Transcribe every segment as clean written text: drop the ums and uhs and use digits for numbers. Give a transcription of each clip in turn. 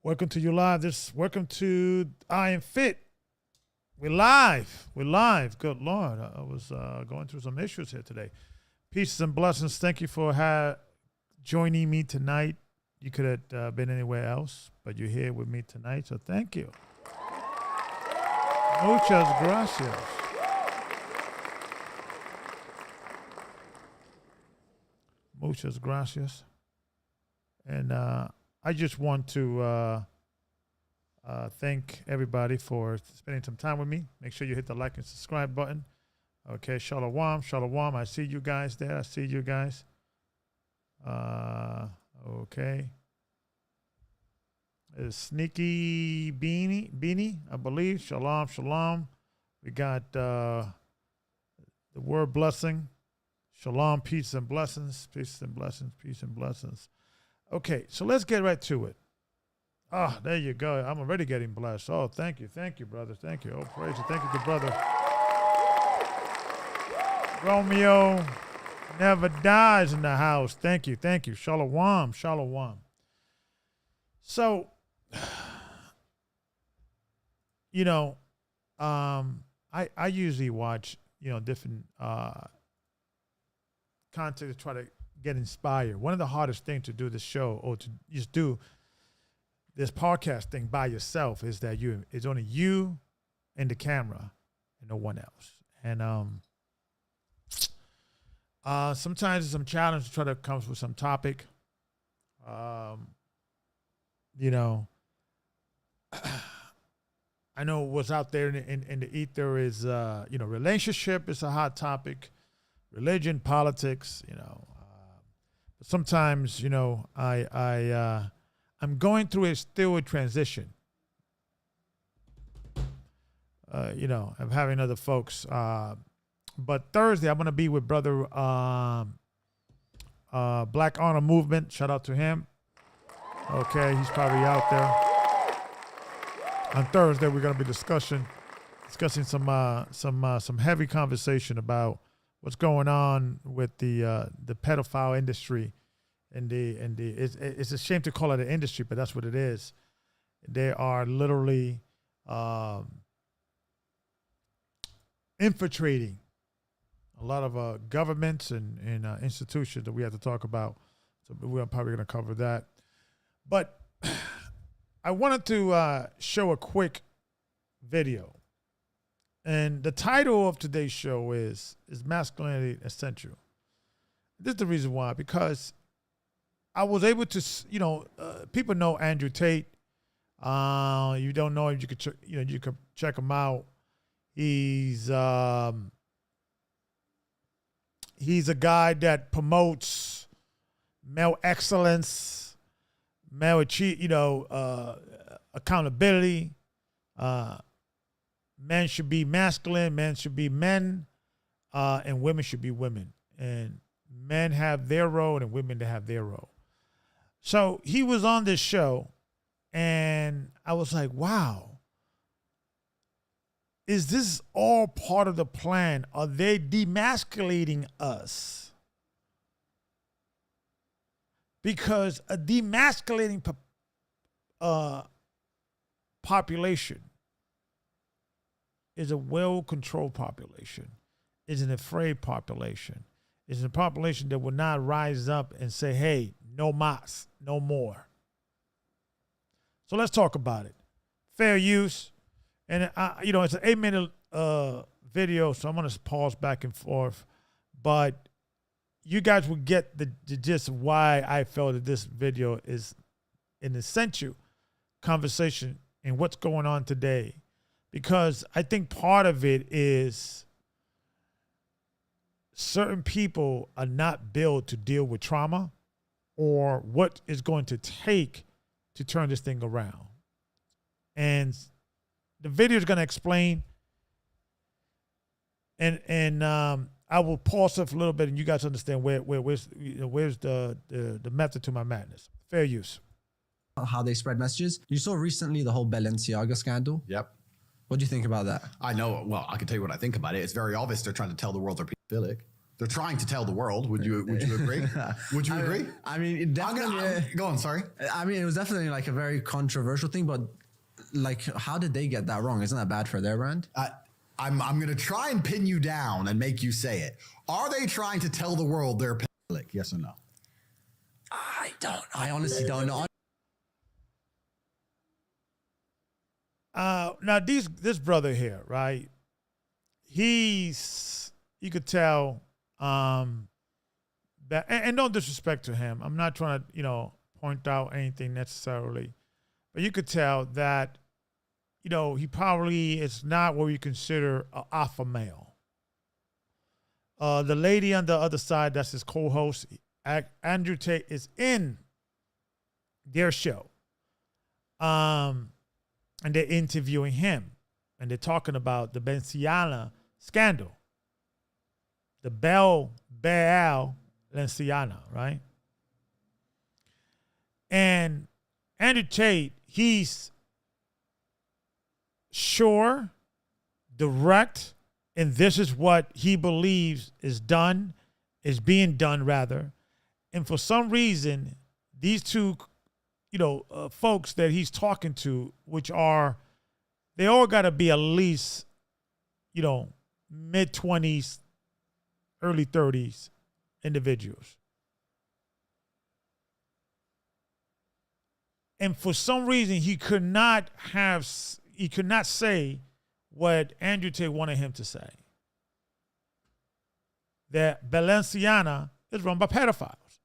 Welcome to you live. Welcome to I Am Fit. We're live. Good Lord. I was going through some issues here today. Peace and blessings. Thank you for joining me tonight. You could have been anywhere else, but you're here with me tonight, so thank you. Muchas gracias. Muchas gracias. And I just want to thank everybody for spending some time with me. Make sure you hit the like and subscribe button. Okay, shalom, shalom. I see you guys there. I see you guys. Okay. It's Sneaky Beanie, I believe. Shalom, shalom. We got the word blessing. Shalom, peace and blessings. Peace and blessings, peace and blessings. Okay, so let's get right to it. Ah, there you go. I'm already getting blessed. Oh, thank you, brother. Thank you. Oh, praise you. Thank you, good brother. Romeo never dies in the house. Thank you. Shalom. So, I usually watch, different content to try to get inspired. One of the hardest things to do this show or to just do this podcast thing by yourself is that it's only you and the camera and no one else. And sometimes it's some challenge to try to come up with some topic. I know what's out there in the ether is, relationship is a hot topic, religion, politics, But sometimes, I'm going through a transition, of having other folks. But Thursday, I'm going to be with brother Black Honor Movement. Shout out to him. Okay, he's probably out there. On Thursday, we're going to be discussing some heavy conversation about what's going on with the pedophile industry, and it's a shame to call it an industry, but that's what it is. They are literally infiltrating a lot of governments and institutions that we have to talk about. So we're probably going to cover that. But I wanted to show a quick video. And the title of today's show is Masculinity Essential. This is the reason why, because I was able to, people know Andrew Tate. You don't know him, you could check him out. He's a guy that promotes male excellence, male accountability. Men should be masculine, men should be men, and women should be women. And men have their role and women to have their role. So he was on this show, and I was like, wow, is this all part of the plan? Are they demasculating us? Because a demasculating population is a well-controlled population, is an afraid population, is a population that will not rise up and say, hey, no mas, no more. So let's talk about it. Fair use. And, it's an 8-minute video, so I'm going to pause back and forth. But you guys will get the gist of why I felt that this video is an essential conversation in what's going on today. Because I think part of it is certain people are not built to deal with trauma or what is going to take to turn this thing around. And the video is going to explain, and I will pause it for a little bit, and you guys understand where's the method to my madness. Fair use. How they spread messages. You saw recently the whole Balenciaga scandal. Yep. What do you think about that? I know. Well, I can tell you what I think about it. It's very obvious they're trying to tell the world they're pedophilic. They're trying to tell the world. Would you agree? Would you agree? I mean, it definitely. Go on. Sorry. I mean, it was definitely like a very controversial thing, but like, how did they get that wrong? Isn't that bad for their brand? I'm going to try and pin you down and make you say it. Are they trying to tell the world they're pedophilic? Yes or no? I don't know. I honestly don't know. Now this brother here, right? You could tell, that, and no disrespect to him. I'm not trying to, point out anything necessarily, but you could tell that, he probably is not what we consider an alpha male. The lady on the other side, that's his co-host, Andrew Tate, is in their show. And they're interviewing him. And they're talking about the Balenciaga scandal. The Balenciaga, right? And Andrew Tate, he's sure, direct, and this is what he believes is being done rather. And for some reason, these two folks that he's talking to, they all got to be at least, mid-20s, early 30s individuals. And for some reason, he could not say what Andrew Tate wanted him to say. That Balenciaga is run by pedophiles.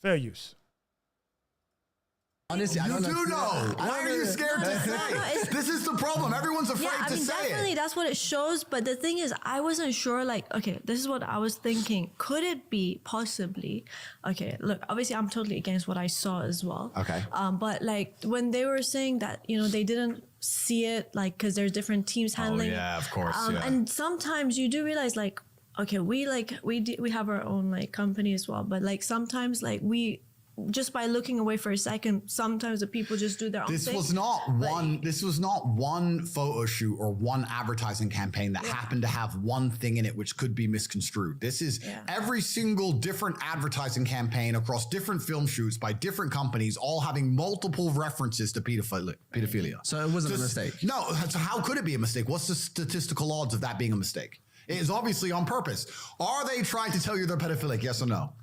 Fair use. Honestly, I don't know. Why are you scared to say? This is the problem. Everyone's afraid to say it. Definitely that's what it shows. But the thing is, I wasn't sure, this is what I was thinking. Could it be possibly, look, obviously I'm totally against what I saw as well. Okay. But when they were saying that, they didn't see it, because there's different teams handling. Oh, yeah, of course. And sometimes you do realize, we have our own company as well. But sometimes we, just by looking away for a second, sometimes the people just do their own thing. This was not one photo shoot or one advertising campaign that happened to have one thing in it which could be misconstrued. This is every single different advertising campaign across different film shoots by different companies, all having multiple references to pedophilia. So it wasn't a mistake. No. So how could it be a mistake? What's the statistical odds of that being a mistake? It is obviously on purpose. Are they trying to tell you they're pedophilic? Yes or no?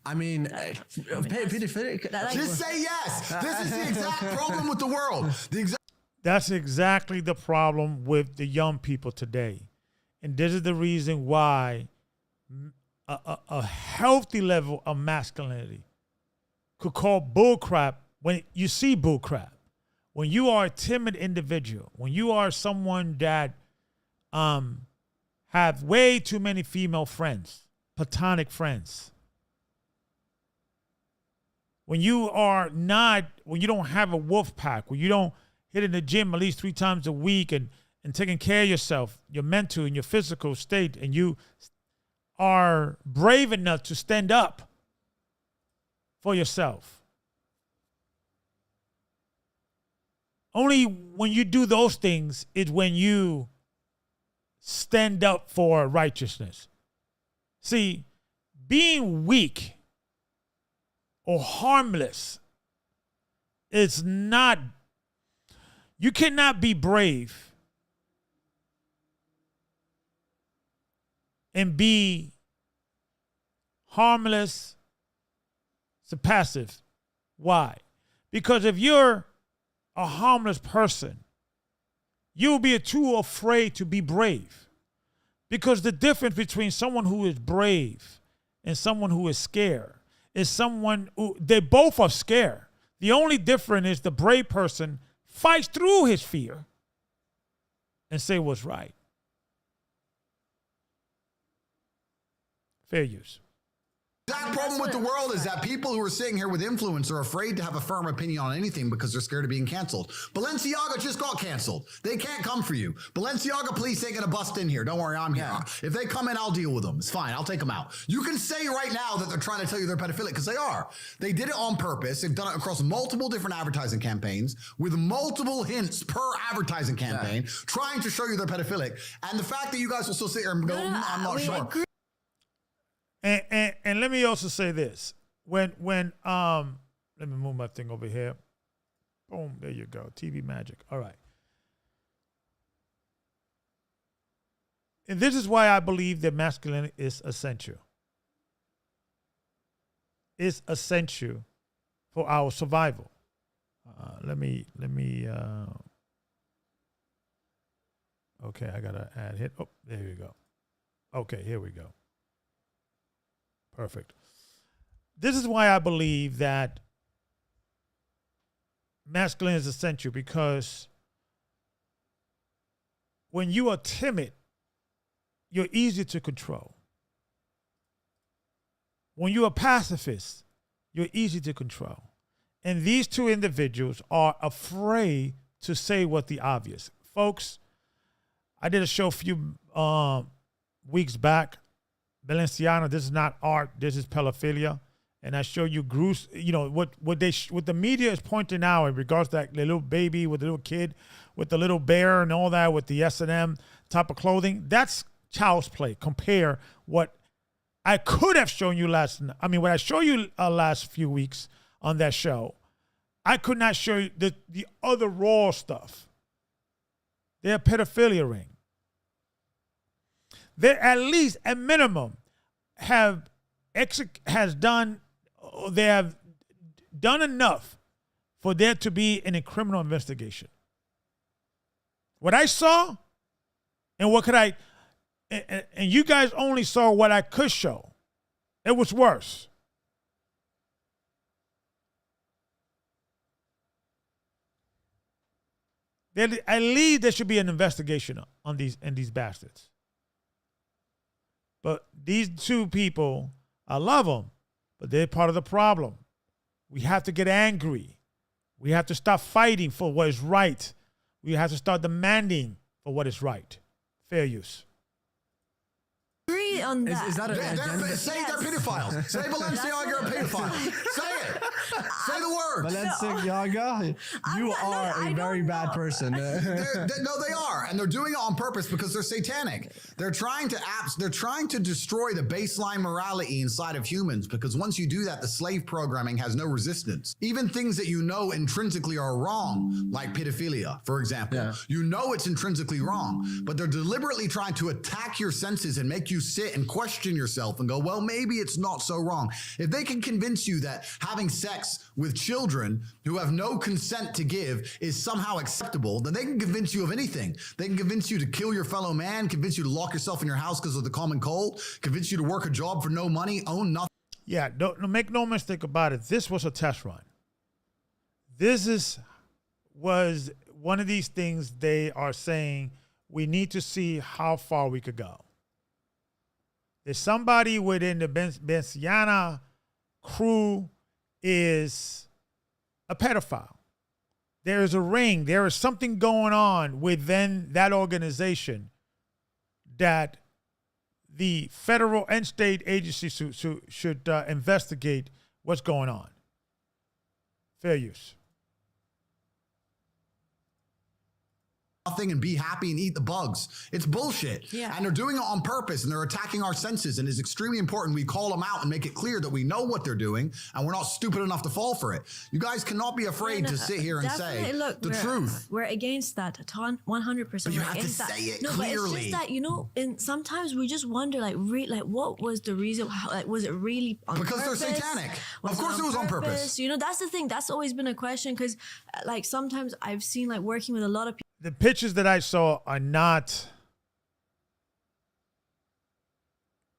I mean, pedophilic. Just say yes. This is the exact problem with the world. That's exactly the problem with the young people today. And this is the reason why a healthy level of masculinity could call bullcrap when you see bullcrap. When you are a timid individual, when you are someone that have way too many female friends, platonic friends, when you don't have a wolf pack, when you don't hit in the gym at least 3 times a week and taking care of yourself, your mental and your physical state, and you are brave enough to stand up for yourself. Only when you do those things is when you stand up for righteousness. See, being weak or harmless, it's not, you cannot be brave and be harmless, so passive. Why? Because if you're a harmless person, you'll be too afraid to be brave. Because the difference between someone who is brave and someone who is scared is someone who, they both are scared. The only difference is the brave person fights through his fear and say what's right. Fair use. That problem with the world is that people who are sitting here with influence are afraid to have a firm opinion on anything because they're scared of being canceled. Balenciaga just got canceled. They can't come for you. Balenciaga police ain't gonna bust in here. Don't worry, I'm here. If they come in, I'll deal with them. It's fine. I'll take them out. You can say right now that they're trying to tell you they're pedophilic because they are. They did it on purpose. They've done it across multiple different advertising campaigns with multiple hints per advertising campaign, trying to show you they're pedophilic. And the fact that you guys will still sit here and go, I'm not sure. And let me also say this. When let me move my thing over here. Boom, there you go. TV magic. All right. And this is why I believe that masculinity is essential. It's essential for our survival. Let me okay, I gotta add hit. Oh, there you go. Okay, here we go. Perfect. This is why I believe that masculinity is essential, because when you are timid, you're easy to control. When you're a pacifist, you're easy to control. And these two individuals are afraid to say what the obvious. Folks, I did a show a few weeks back. Balenciaga, this is not art, this is pedophilia. And I show you what the media is pointing out in regards to that little baby with the little kid with the little bear and all that with the S&M type of clothing. That's child's play. Compare what I could have shown you what I showed you last few weeks on that show. I could not show you the other raw stuff. They're a pedophilia ring. They at least, at minimum, they have done enough for there to be a criminal investigation. What I saw, and and you guys only saw what I could show. It was worse. At least there should be an investigation on these bastards. But these two people, I love them, but they're part of the problem. We have to get angry. We have to stop fighting for what is right. We have to start demanding for what is right. Fair use. Agree on that. Is that an agenda? Say they're pedophiles. Say Balenciaga a pedophile. Say it. Say the word. Balenciaga, you are a very bad person. No, they are, and they're doing it on purpose because they're satanic. They're trying to destroy the baseline morality inside of humans, because once you do that, the slave programming has no resistance. Even things that you know intrinsically are wrong, like pedophilia, for example, you know it's intrinsically wrong, but they're deliberately trying to attack your senses and make you sit and question yourself and go, well, maybe it's not so wrong. If they can convince you that having sex with children who have no consent to give is somehow acceptable, then they can convince you of anything. They can convince you to kill your fellow man, convince you to lock yourself in your house because of the common cold, convince you to work a job for no money, own nothing. Yeah, don't make no mistake about it. This was a test run. Was one of these things they are saying we need to see how far we could go. There's somebody within the Balenciaga crew is a pedophile. There is a ring. There is something going on within that organization that the federal and state agencies should investigate what's going on. Fair use. Nothing and be happy and eat the bugs. It's bullshit. Yeah. And they're doing it on purpose, and they're attacking our senses, and it's extremely important we call them out and make it clear that we know what they're doing and we're not stupid enough to fall for it. You guys cannot be afraid to sit here and say the truth. We're against that 100%. But you have to say it clearly. But it's just that, and sometimes we just wonder, what was the reason? Was it really on purpose? Because they're satanic. Of course it was on purpose. That's the thing. That's always been a question, because sometimes I've seen working with a lot of people. The pictures that I saw are not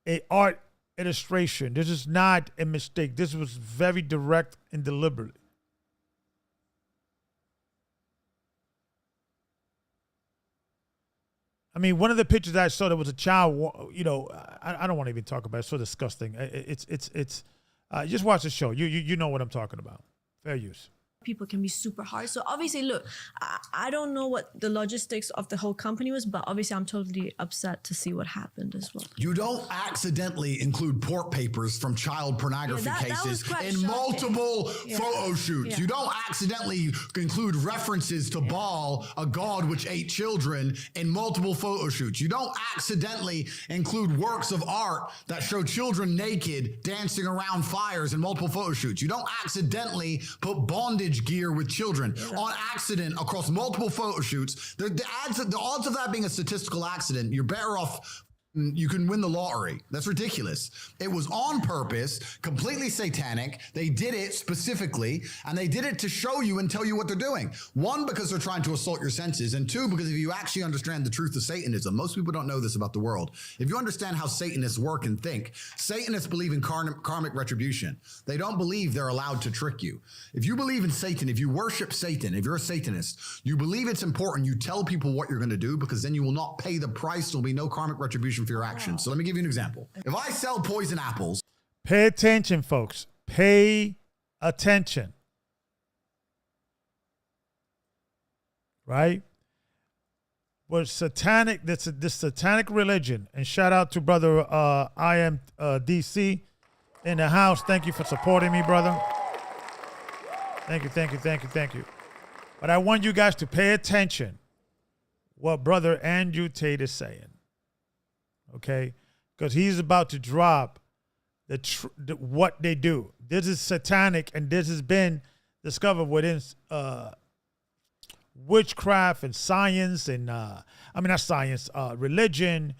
an art illustration. This is not a mistake. This was very direct and deliberate. I mean, one of the pictures I saw, there was a child. You know, I don't want to even talk about it. It's so disgusting. It's. Just watch the show. You know what I'm talking about. Fair use. People can be super hard. So obviously, look, I don't know what the logistics of the whole company was, but obviously I'm totally upset to see what happened as well. You don't accidentally include port papers from child pornography cases in multiple photo shoots. You don't accidentally include references to Baal, a god which ate children, in multiple photo shoots. You don't accidentally include works of art that show children naked dancing around fires in multiple photo shoots. You don't accidentally put bondage gear with children on accident across multiple photo shoots. The odds of that being a statistical accident, you're better off. You can win the lottery. That's ridiculous. It was on purpose, completely satanic. They did it specifically, and they did it to show you and tell you what they're doing. One, because they're trying to assault your senses, and two, because if you actually understand the truth of Satanism, most people don't know this about the world. If you understand how Satanists work and think, Satanists believe in karmic retribution. They don't believe they're allowed to trick you. If you believe in Satan, if you worship Satan, if you're a Satanist, you believe it's important, you tell people what you're going to do, because then you will not pay the price. There'll be no karmic retribution for your actions. So let me give you an example. If I sell poison apples. Pay attention, folks. Pay attention. Right? Well, satanic, this satanic religion, and shout out to brother IAMFITPodcast in the house. Thank you for supporting me, brother. Thank you. But I want you guys to pay attention what brother Andrew Tate is saying. Okay, because he's about to drop what they do. This is satanic, and this has been discovered within witchcraft and science, and not science, religion,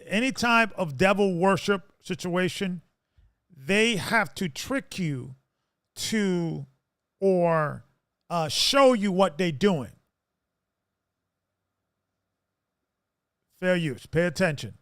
any type of devil worship situation. They have to trick you to or show you what they're doing. Fair use. Pay attention.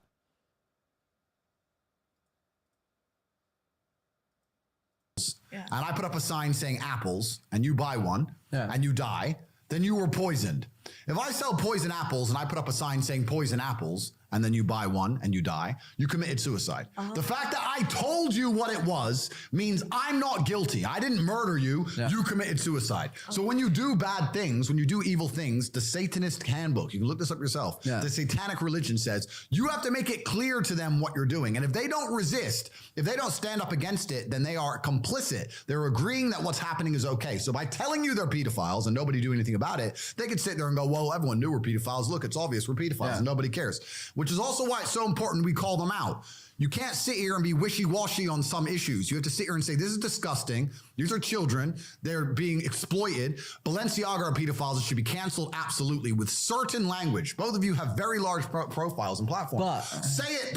And I put up a sign saying apples, and you buy one, and you die, then you were poisoned. If I sell poison apples and I put up a sign saying poison apples, and then you buy one and you die, you committed suicide. The fact that I told you what it was means I'm not guilty. I didn't murder you. You committed suicide. So when you do bad things, when you do evil things, the Satanist handbook, you can look this up yourself, the satanic religion says you have to make it clear to them what you're doing. And if they don't resist, if they don't stand up against it, then they are complicit. They're agreeing that what's happening is okay. So by telling you they're pedophiles and nobody do anything about it, they could sit there and go, well, everyone knew we're pedophiles. Look, it's obvious we're pedophiles and nobody cares. Which is also why it's so important we call them out. You can't sit here and be wishy-washy on some issues. You have to sit here and say, this is disgusting. These are children. They're being exploited. Balenciaga are pedophiles. It should be canceled absolutely with certain language. Both of you have very large profiles and platforms. But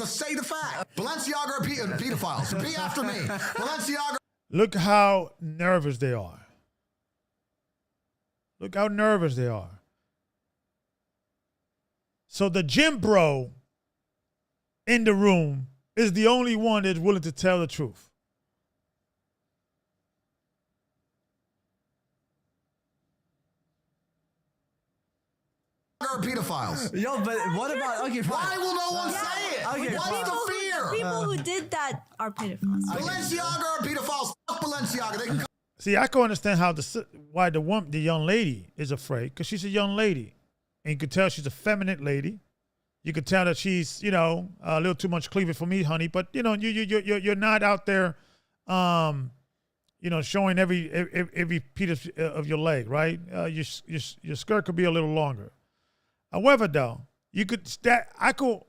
say the fact. Balenciaga are pedophiles. Repeat after me. Balenciaga. Look how nervous they are. Look how nervous they are. So the gym bro in the room is the only one that's willing to tell the truth. Are pedophiles. Yo, but what about, okay, fine. Why will no one say it? Okay, What's the fear? People who did that are pedophiles. Balenciaga are pedophiles. Fuck Balenciaga. They can See, I can understand how why the young lady is afraid, because she's a young lady. And you can tell she's a feminine lady. You can tell that she's, a little too much cleavage for me, honey. But you're not out there, showing every piece of your leg, right? Your skirt could be a little longer. However, though, I could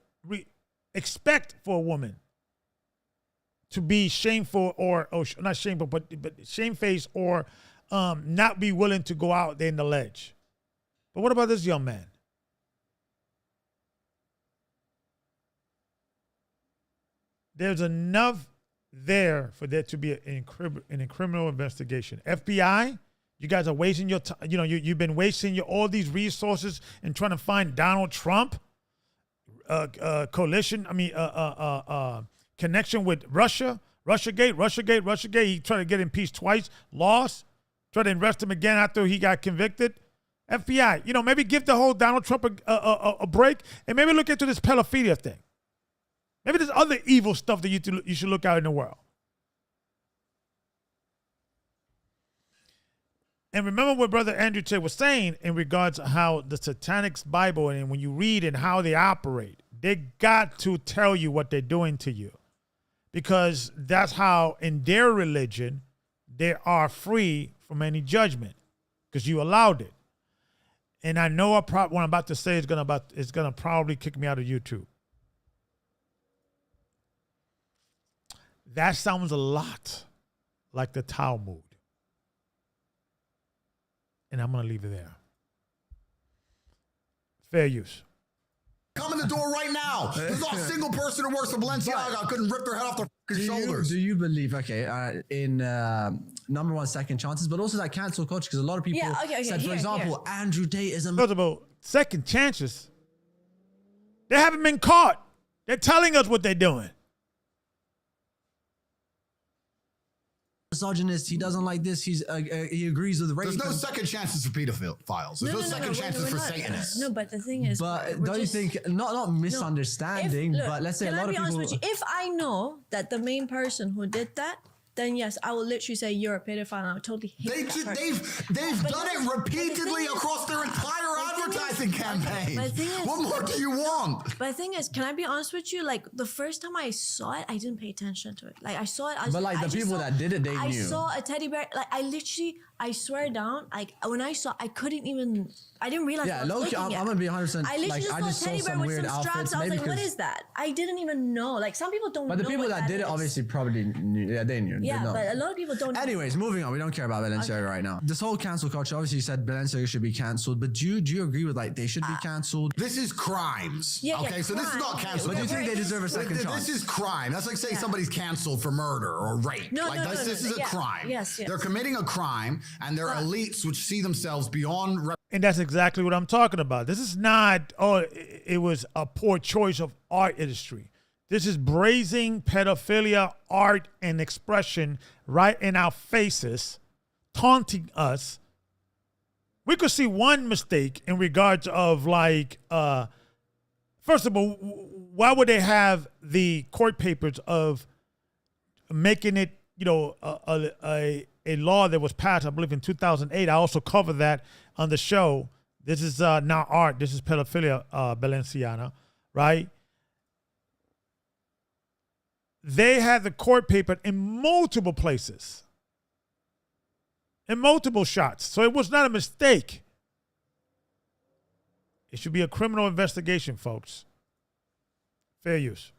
expect for a woman to be shameful or not shameful, but shamefaced or not be willing to go out there in the ledge. But what about this young man? There's enough there for there to be an criminal investigation. FBI, you guys are wasting your time. You've been wasting all these resources and trying to find Donald Trump, connection with Russia, Russiagate. He tried to get impeached twice, lost. Tried to arrest him again after he got convicted. FBI, maybe give the whole Donald Trump a break and maybe look into this pedophilia thing. Maybe there's other evil stuff that you should look out in the world. And remember what Brother Andrew Tate was saying in regards to how the Satanic's Bible, and when you read and how they operate, they got to tell you what they're doing to you. Because that's how, in their religion, they are free from any judgment. Because you allowed it. And I know what I'm about to say is gonna probably kick me out of YouTube. That sounds a lot like the Talmud. And I'm going to leave it there. Fair use. Come in the door right now. There's not a single person who works for Balenciaga couldn't rip their head off their shoulders. Do you believe, in number one, second chances, but also that cancel culture? Because a lot of people said, for example, Andrew Tate is a... First of all, second chances. They haven't been caught. They're telling us what they're doing. Misogynist, he doesn't like this, he agrees with rape. There's no second chances for pedophiles. There's no second chances for Satanists. No, but the thing is, but don't you think, not misunderstanding, but let's say a lot of people... If I know that the main person who did that, then yes, I will literally say you're a pedophile, and I would totally hate that person. They've done it repeatedly across their entire advertising campaign. What more do you want? But the thing is, can I be honest with you? Like, the first time I saw it, I didn't pay attention to it. Like, I saw it. The people that did it, they knew. I saw a teddy bear. Like, I swear down, like, when I saw, I didn't realize yeah, what I was looking at. I'm going to be 100%. I literally just saw a teddy bear with some straps. I was like, what is that? I didn't even know. Like, some people don't know. But the people that did it obviously probably knew. Yeah, they knew. Yeah, but a lot of people don't know. Anyways, moving on. We don't care about Balenciaga right now. This whole cancel culture, obviously you said Balenciaga should be canceled, but do you agree with, like, they should be canceled? This is crimes. Yeah, okay, so this is not cancelled. But do you think they deserve a second chance? This is crime. That's like saying somebody's canceled for murder or rape. This is a crime. Yes. They're committing a crime, and they're elites which see themselves beyond... And that's exactly what I'm talking about. This is not, it was a poor choice of art industry. This is brazen pedophilia art and expression right in our faces, taunting us. We could see one mistake in regards of, like, first of all, why would they have the court papers of making it, a law that was passed, I believe, in 2008. I also covered that on the show. This is not art. This is pedophilia, Balenciaga, right? They had the court paper in multiple places, in multiple shots. So it was not a mistake. It should be a criminal investigation, folks. Fair use.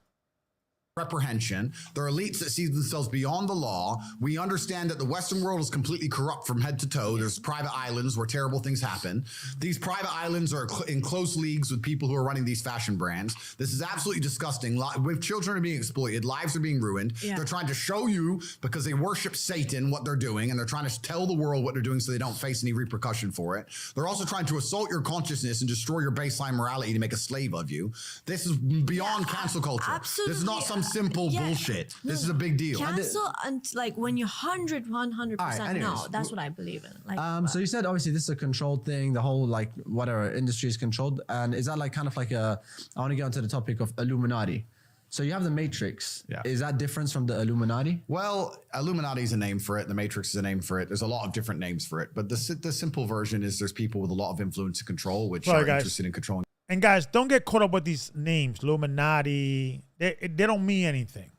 Reprehension. They're elites that see themselves beyond the law. We understand that the Western world is completely corrupt from head to toe. There's private islands where terrible things happen. These private islands are in close leagues with people who are running these fashion brands. This is absolutely disgusting. With children are being exploited, lives are being ruined. Yeah. They're trying to show you, because they worship Satan, what they're doing, and they're trying to tell the world what they're doing so they don't face any repercussion for it. They're also trying to assault your consciousness and destroy your baseline morality to make a slave of you. This is beyond cancel culture. Absolutely. This is not some simple bullshit. This is a big deal. Cancel, and like when you're 100% no, that's what I believe in. Like, so you said obviously this is a controlled thing. The whole, like, whatever industry is controlled, and is that like kind of like I want to get onto the topic of Illuminati. So you have the Matrix. Yeah. Is that different from the Illuminati? Well, Illuminati is a name for it. The Matrix is a name for it. There's a lot of different names for it, but the simple version is there's people with a lot of influence and control, which are interested in controlling. And guys, don't get caught up with these names, Illuminati. They don't mean anything.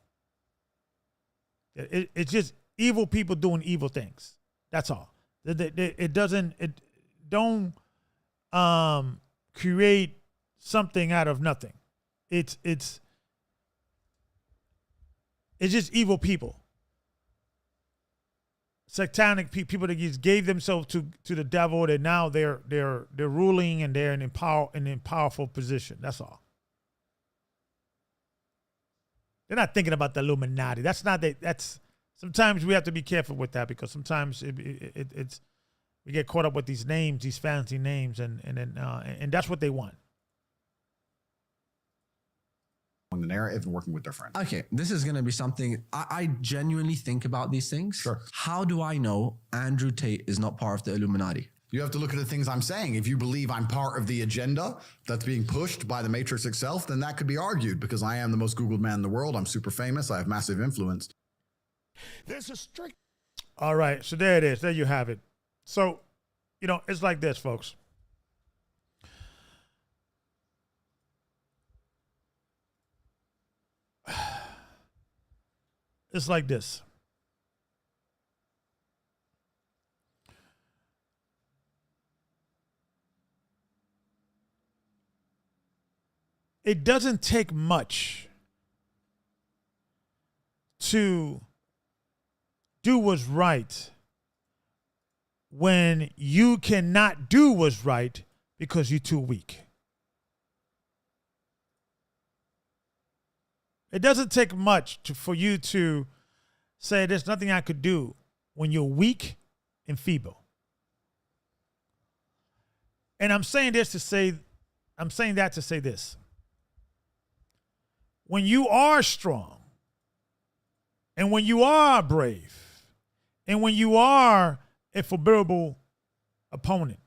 It's just evil people doing evil things. That's all. It don't create something out of nothing. It's just evil people. Satanic people that just gave themselves to the devil, that now they're ruling and they're in a powerful position. That's all. They're not thinking about the Illuminati. That's sometimes we have to be careful with that, because sometimes it's we get caught up with these names, these fancy names, and that's what they want. The narrative and working with their friends. Okay, this is going to be something I genuinely think about these things. Sure. How do I know Andrew Tate is not part of the Illuminati? You have to look at the things I'm saying. If you believe I'm part of the agenda that's being pushed by the Matrix itself, then that could be argued because I am the most Googled man in the world. I'm super famous. I have massive influence. There's a strict. All right. So there it is. There you have it. So, it's like this, folks. It's like this. It doesn't take much to do what's right when you cannot do what's right because you're too weak. It doesn't take much for you to say there's nothing I could do when you're weak and feeble. And I'm saying that to say this. When you are strong, and when you are brave, and when you are a formidable opponent,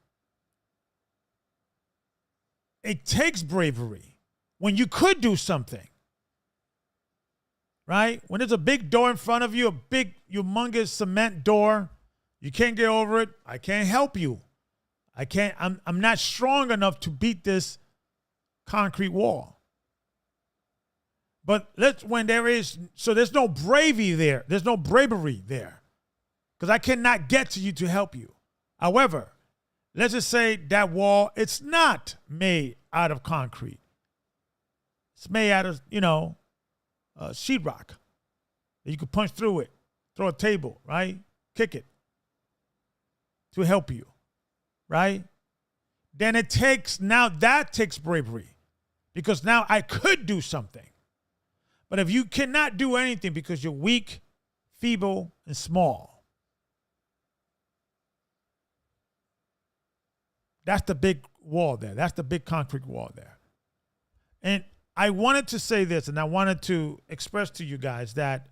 it takes bravery when you could do something, right? When there's a big door in front of you, a big, humongous cement door, you can't get over it. I can't help you. I'm not strong enough to beat this concrete wall. But there's no bravery there. There's no bravery there because I cannot get to you to help you. However, let's just say that wall, it's not made out of concrete. It's made out of, sheetrock. You could punch through it, throw a table, right? Kick it to help you, right? Then that takes bravery because now I could do something. But if you cannot do anything because you're weak, feeble, and small, that's the big wall there. That's the big concrete wall there. And I wanted to say this, and I wanted to express to you guys that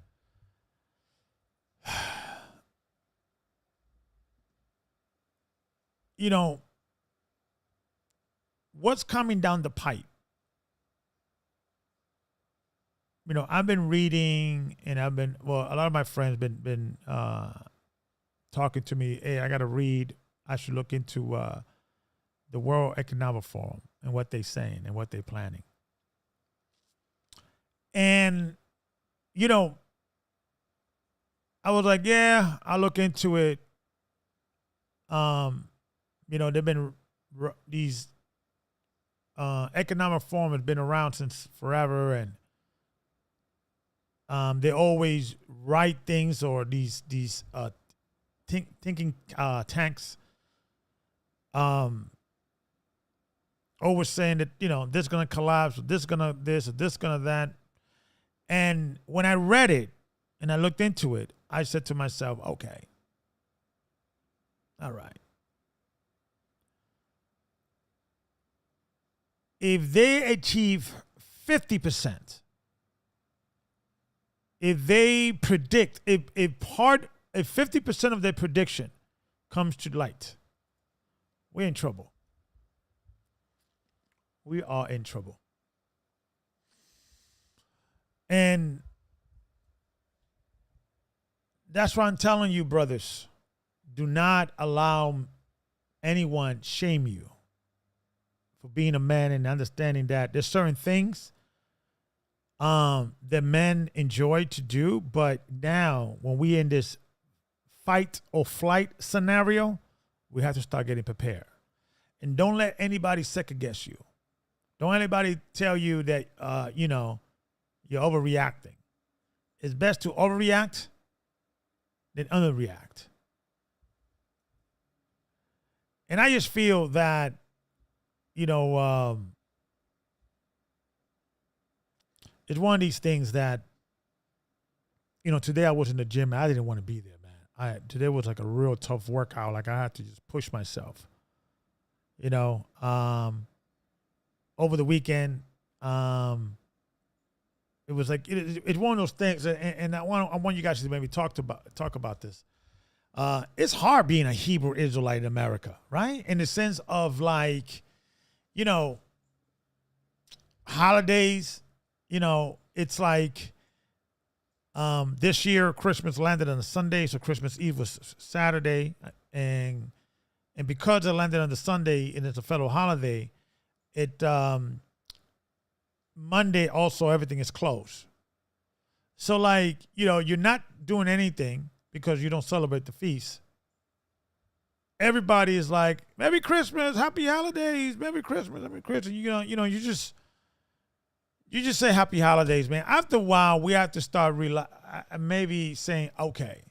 what's coming down the pipe. I've been reading, and a lot of my friends been talking to me. Hey, I got to read. I should look into the World Economic Forum and what they're saying and what they're planning. And, I was like, yeah, I'll look into it. They've been these economic forum has been around since forever, and they always write things or these thinking tanks always saying that this is gonna collapse, or this is gonna this, or this gonna that. And when I read it and I looked into it, I said to myself, okay, all right. If they achieve 50%, if they predict, if 50% of their prediction comes to light, we're in trouble. We are in trouble. And that's why I'm telling you, brothers, do not allow anyone shame you for being a man and understanding that there's certain things that men enjoy to do, but now when we're in this fight or flight scenario, we have to start getting prepared. And don't let anybody second guess you. Don't let anybody tell you that you're overreacting. It's best to overreact than underreact. And I just feel that it's one of these things that, today I was in the gym and I didn't want to be there, man. Today was like a real tough workout. Like I had to just push myself, over the weekend. It was like, it's one of those things. And I want you guys to maybe talk about this. it's hard being a Hebrew Israelite in America, right? In the sense of like, you know, holidays, you know, it's like this year Christmas landed on a Sunday, so Christmas Eve was Saturday, and because it landed on the Sunday and it's a federal holiday, it Monday also everything is closed. So like, you know, you're not doing anything because you don't celebrate the feast. Everybody is like, Merry Christmas, Happy Holidays, Merry Christmas, Merry Christmas. You know, you just say Happy Holidays, man. After a while, we have to start maybe saying, okay,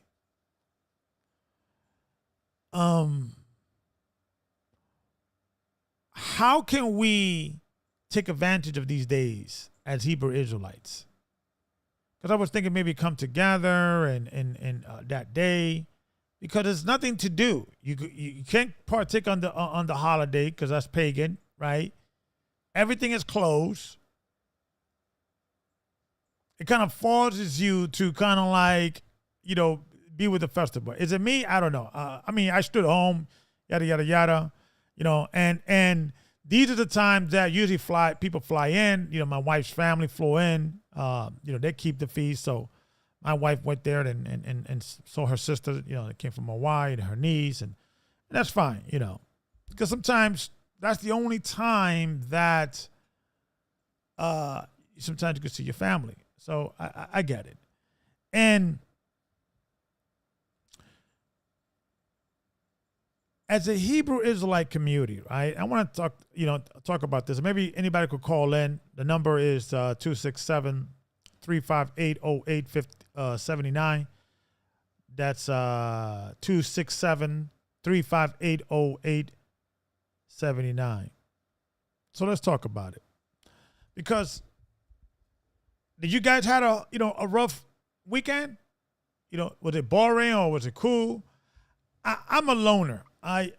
how can we take advantage of these days as Hebrew Israelites? Because I was thinking maybe come together and that day, because there's nothing to do. You can't partake on the holiday because that's pagan, right? Everything is closed. It kind of forces you to kind of like, you know, be with the festival. Is it me? I don't know. I mean, I stood home, yada, yada, yada, you know, and these are the times that usually people fly in. You know, my wife's family flew in. You know, they keep the feast. So my wife went there and saw her sister, you know, that came from Hawaii, and her niece, and that's fine, you know, because sometimes that's the only time that sometimes you can see your family. So I get it. And as a Hebrew Israelite community, right, I want to talk about this. Maybe anybody could call in. The number is 267-358-0879. That's 267-358-0879. So let's talk about it. Because did you guys had a rough weekend? You know, was it boring or was it cool? I'm a loner. I'm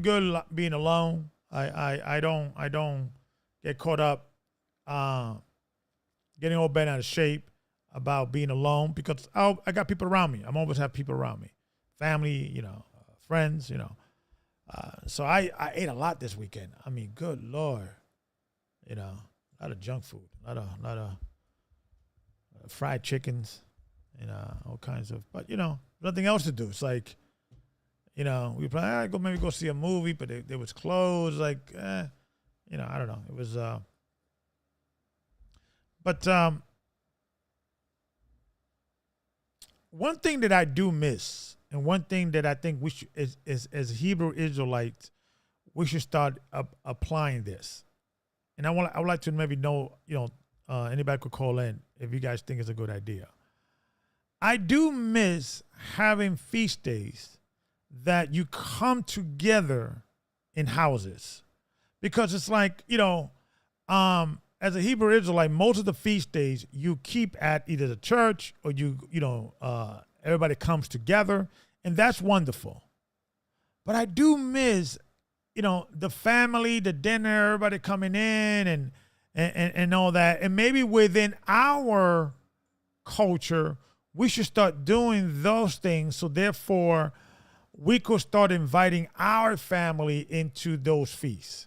good being alone. I don't get caught up getting all bent out of shape about being alone, because I got people around me. I'm always have people around me, family, you know, friends, you know. So I ate a lot this weekend. I mean, good Lord, you know, a lot of junk food, a lot of fried chickens, you know, all kinds of. But you know, nothing else to do. It's like, you know, we probably maybe go see a movie, but it was closed. Like, you know, I don't know. It was, but one thing that I do miss, and one thing that I think we should, is as Hebrew Israelites, we should start applying this. And I would like to maybe know, you know, anybody could call in if you guys think it's a good idea. I do miss having feast days that you come together in houses, because it's like, you know, as a Hebrew Israelite, most of the feast days you keep at either the church or everybody comes together, and that's wonderful. But I do miss, you know, the family, the dinner, everybody coming in and all that. And maybe within our culture, we should start doing those things, so therefore we could start inviting our family into those feasts.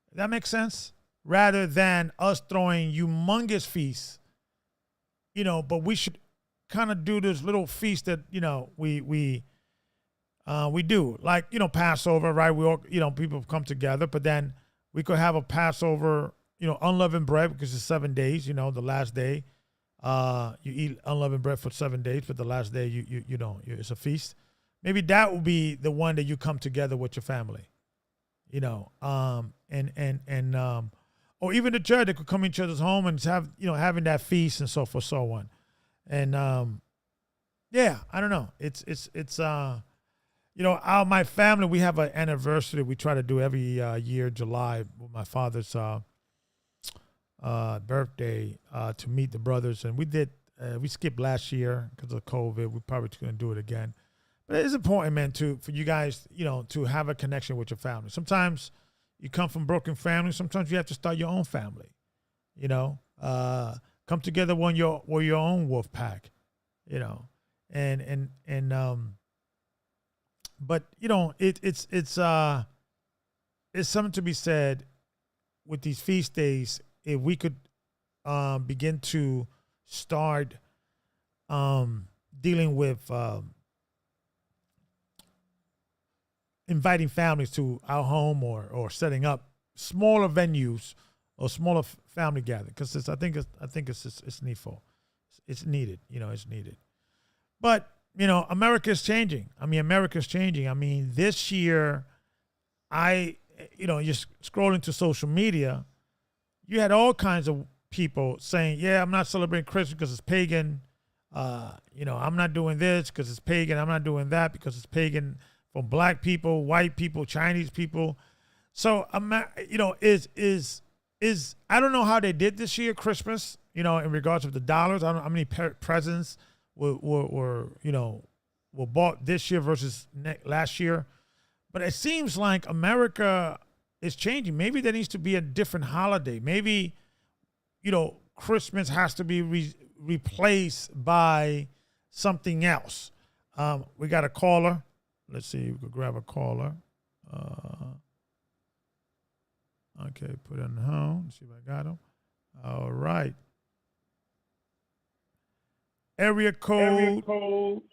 Does that make sense? Rather than us throwing humongous feasts, you know, but we should kind of do this little feast that, you know, we do, like, you know, Passover, right? We all, you know, people come together, but then we could have a Passover, you know, unleavened bread, because it's 7 days, you know, the last day, you eat unleavened bread for 7 days, but the last day you know, it's a feast. Maybe that will be the one that you come together with your family, you know, or even the church, they could come in each other's home and have, you know, having that feast and so forth, so on. And yeah, I don't know. It's you know, my family, we have an anniversary we try to do every year, July, with my father's birthday, to meet the brothers. And we skipped last year because of COVID. We're probably going to do it again. But it's important, man, for you guys, you know, to have a connection with your family. Sometimes you come from broken families. Sometimes you have to start your own family, you know. Come together with your own wolf pack, you know. but you know, it's something to be said with these feast days. If we could begin to start dealing with inviting families to our home or setting up smaller venues or smaller family gatherings, because I think it's needful. It's needed. You know, it's needed. But you know, America's changing. I mean, this year, just scrolling to social media, you had all kinds of people saying, "Yeah, I'm not celebrating Christmas because it's pagan. I'm not doing this because it's pagan. I'm not doing that because it's pagan." From black people, white people, Chinese people. So, is I don't know how they did this year, Christmas, in regards of the dollars. I don't know how many presents were bought this year versus last year. But it seems like America is changing. Maybe there needs to be a different holiday. Maybe, Christmas has to be replaced by something else. We got a caller. Let's see, we could grab a caller. Okay, put it on home. Let's see if I got him. All right. Area code. Hold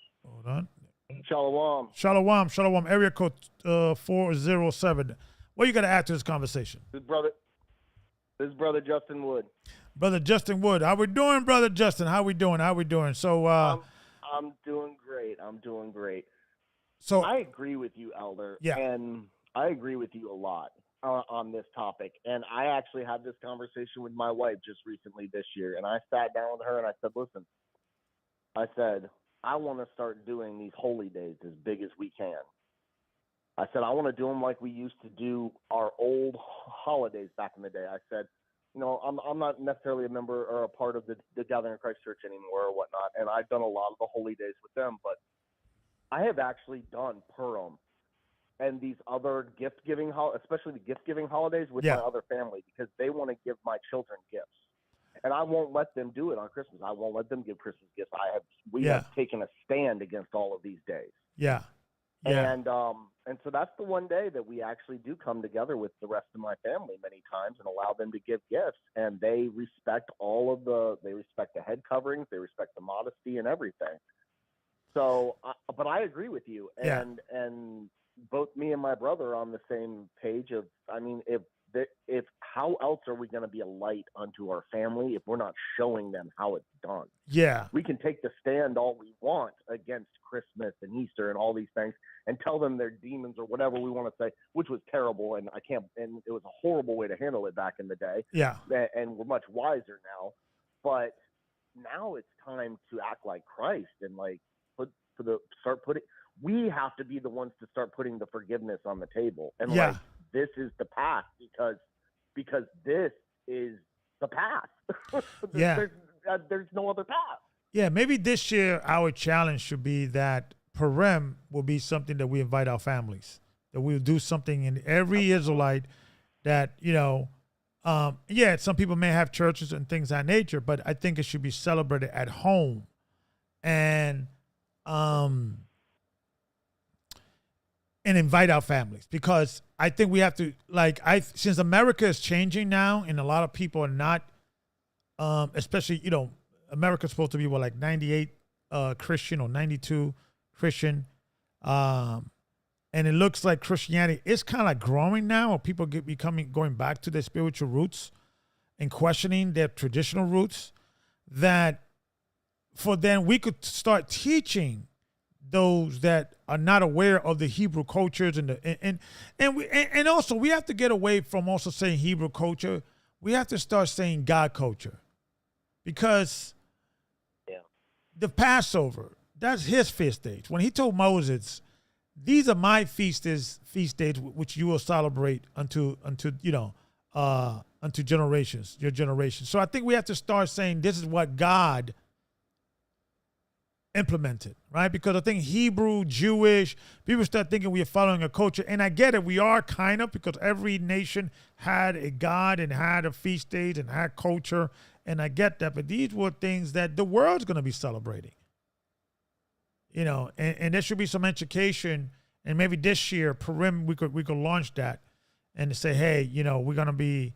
on. Shalom. Area code 407. What you got to add to this conversation? This is brother Justin Wood. Brother Justin Wood. How we doing, brother Justin? How we doing? So I'm doing great. So I agree with you, Elder. Yeah. And I agree with you a lot on this topic. And I actually had this conversation with my wife just recently this year. And I sat down with her and I said, listen, I want to start doing these holy days as big as we can. I said, I want to do them like we used to do our old holidays back in the day. I said, I'm not necessarily a member or a part of the Gathering of Christ Church anymore or whatnot. And I've done a lot of the holy days with them, but I have actually done Purim and these other gift-giving, especially the gift-giving holidays with my other family, because they want to give my children gifts. And I won't let them do it on Christmas. I won't let them give Christmas gifts. We have taken a stand against all of these days. Yeah. And so that's the one day that we actually do come together with the rest of my family many times and allow them to give gifts. And they respect they respect the head coverings, they respect the modesty and everything. So, but I agree with you, and both me and my brother are on the same page of, if how else are we going to be a light unto our family if we're not showing them how it's done? Yeah. We can take the stand all we want against Christmas and Easter and all these things and tell them they're demons or whatever we want to say, which was terrible. And it was a horrible way to handle it back in the day. Yeah. And we're much wiser now, but now it's time to act like Christ and we have to be the ones to start putting the forgiveness on the table. And this is the path because this is the path. There's no other path. Yeah. Maybe this year our challenge should be that Purim will be something that we invite our families, that we'll do something in every Israelite that, some people may have churches and things of that nature, but I think it should be celebrated at home. And invite our families, because I think we have to, since America is changing now and a lot of people are not, especially, America's supposed to be 98 Christian or 92 Christian. And it looks like Christianity is kind of growing now, or people going back to their spiritual roots and questioning their traditional roots, that for then we could start teaching those that are not aware of the Hebrew cultures and also we have to get away from also saying Hebrew culture. We have to start saying God culture, because the Passover, that's his feast days. When he told Moses, these are my feast days which you will celebrate unto generations, your generation. So I think we have to start saying this is what God implemented, right? Because I think Hebrew, Jewish, people start thinking we are following a culture. And I get it, we are kind of, because every nation had a God and had a feast days and had culture. And I get that, but these were things that the world's going to be celebrating. and there should be some education, and maybe this year, Purim, we could launch that and say, hey, we're going to be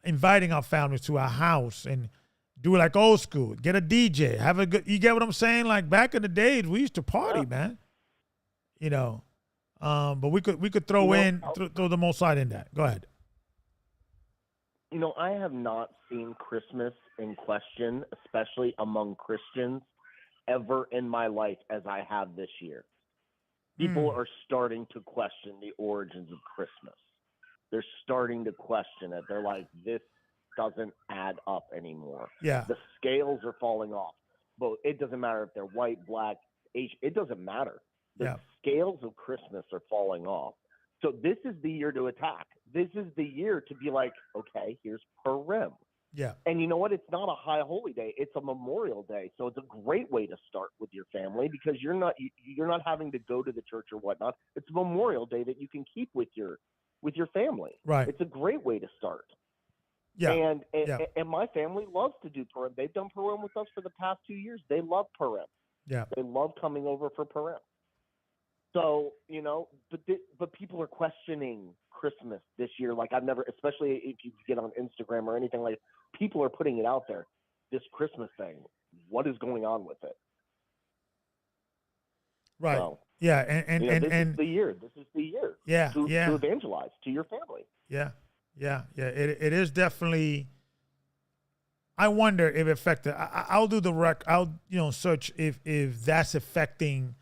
inviting our families to our house and do it like old school. Get a DJ, have a good, you get what I'm saying? Like back in the days, we used to party, man. But we could throw throw the Mossad in that. Go ahead. I have not seen Christmas in question, especially among Christians, ever in my life as I have this year. People are starting to question the origins of Christmas. They're starting to question it. They're like, this doesn't add up anymore. Yeah. The scales are falling off. But it doesn't matter if they're white, black, Asian. It doesn't matter. The scales of Christmas are falling off. So this is the year to attack. This is the year to be like, okay, here's Purim. Yeah. And you know what? It's not a high holy day. It's a Memorial Day. So it's a great way to start with your family because you're not having to go to the church or whatnot. It's a Memorial Day that you can keep with your family. Right. It's a great way to start. Yeah. And my family loves to do Purim. They've done Purim with us for the past 2 years. They love Purim. Yeah. They love coming over for Purim. So, but people are questioning Christmas this year. Like I've never, especially if you get on Instagram or anything like, people are putting it out there. This Christmas thing, what is going on with it? Right. So, yeah. And this is the year. This is the year. Yeah. To evangelize to your family. Yeah. Yeah. Yeah. It is definitely. I wonder if it affected. I'll do the I'll search if that's affecting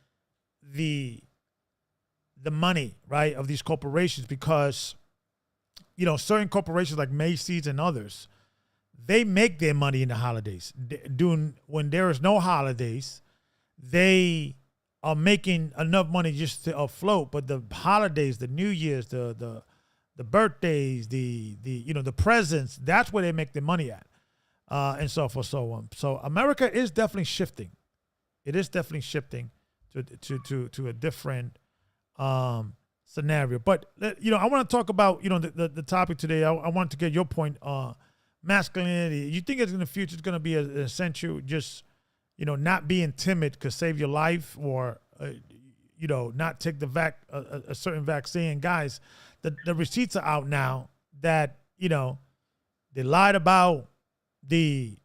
the money, right, of these corporations, because certain corporations like Macy's and others, they make their money in the holidays. When there is no holidays, they are making enough money just to afloat. But the holidays, the New Year's, the birthdays, the presents, that's where they make their money at, and so forth, so on. So America is definitely shifting. It is definitely shifting to a different scenario. But I want to talk about the topic today. I want to get your point on masculinity. You think in the future it's going to be an essential, just not being timid could save your life, or not take a certain vaccine? Guys, the receipts are out now that they lied about the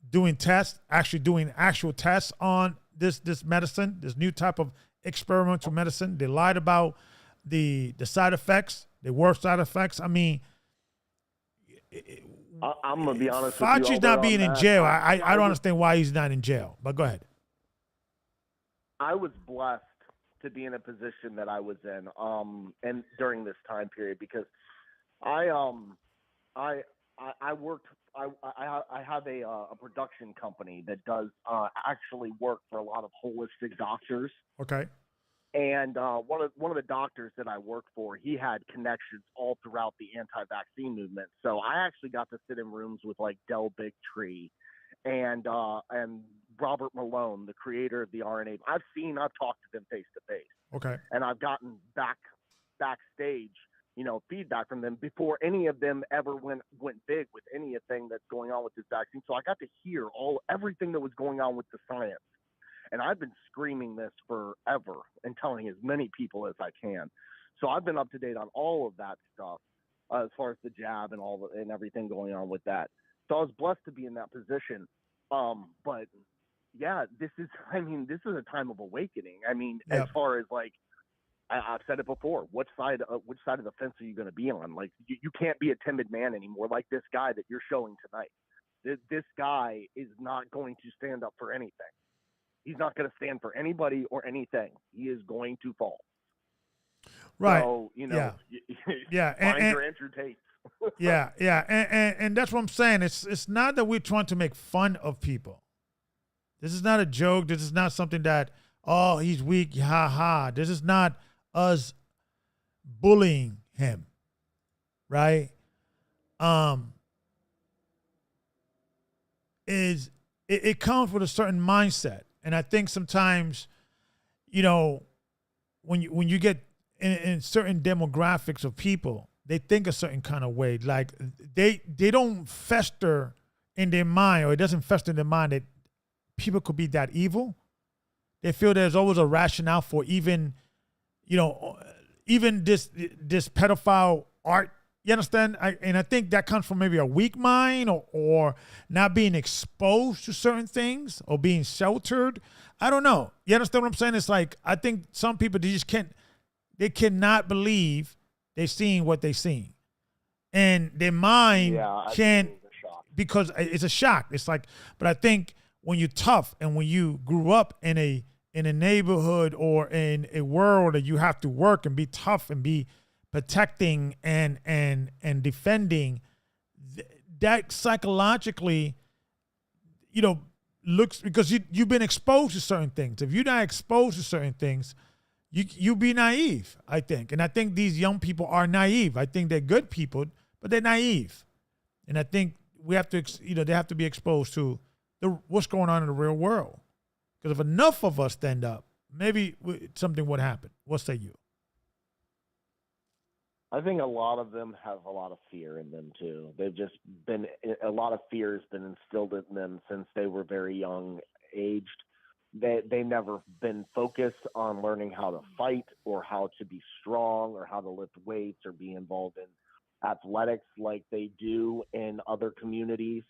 doing tests, actually doing actual tests on this medicine, this new type of experimental medicine. They lied about the side effects, the worst side effects. I mean, I'm gonna be honest with you. Fauci's not being in jail. I don't understand why he's not in jail. But go ahead. I was blessed to be in a position that I was in, and during this time period, because I worked. I have a production company that does actually work for a lot of holistic doctors. Okay. And one of the doctors that I work for, he had connections all throughout the anti-vaccine movement. So I actually got to sit in rooms with like Del Bigtree and Robert Malone, the creator of the RNA. I've talked to them face to face. Okay. And I've gotten backstage, feedback from them before any of them ever went big with anything that's going on with this vaccine. So I got to hear everything that was going on with the science. And I've been screaming this forever and telling as many people as I can. So I've been up to date on all of that stuff as far as the jab and everything going on with that. So I was blessed to be in that position. But yeah, this is a time of awakening. I mean, as far as like, I've said it before. Which side of the fence are you going to be on? Like, you can't be a timid man anymore. Like this guy that you're showing tonight. This guy is not going to stand up for anything. He's not going to stand for anybody or anything. He is going to fall. Right. So, yeah. Find your Andrew Tate. Yeah. And that's what I'm saying. It's not that we're trying to make fun of people. This is not a joke. This is not something that, oh, he's weak, ha ha. This is not us bullying him, right? It comes with a certain mindset. And I think sometimes, when you get in certain demographics of people, they think a certain kind of way. Like they don't fester in their mind, or it doesn't fester in their mind that people could be that evil. they feel there's always a rationale for even, even this pedophile art. You understand? And I think that comes from maybe a weak mind or not being exposed to certain things or being sheltered. I don't know. You understand what I'm saying? It's like, I think some people, they cannot believe they're seeing what they're seeing. And their mind can't, because it's a shock. It's like, but I think when you're tough and when you grew up in a neighborhood or in a world that you have to work and be tough and be protecting and defending, that psychologically, looks, because you've been exposed to certain things. If you're not exposed to certain things, you be naive, I think. And I think these young people are naive. I think they're good people, but they're naive. And I think we have to, they have to be exposed to what's going on in the real world. Because if enough of us stand up, maybe something would happen. What say you? I think a lot of them have a lot of fear in them too. They've just been, a lot of fear has been instilled in them since they were very young aged. They never been focused on learning how to fight or how to be strong or how to lift weights or be involved in athletics like they do in other communities.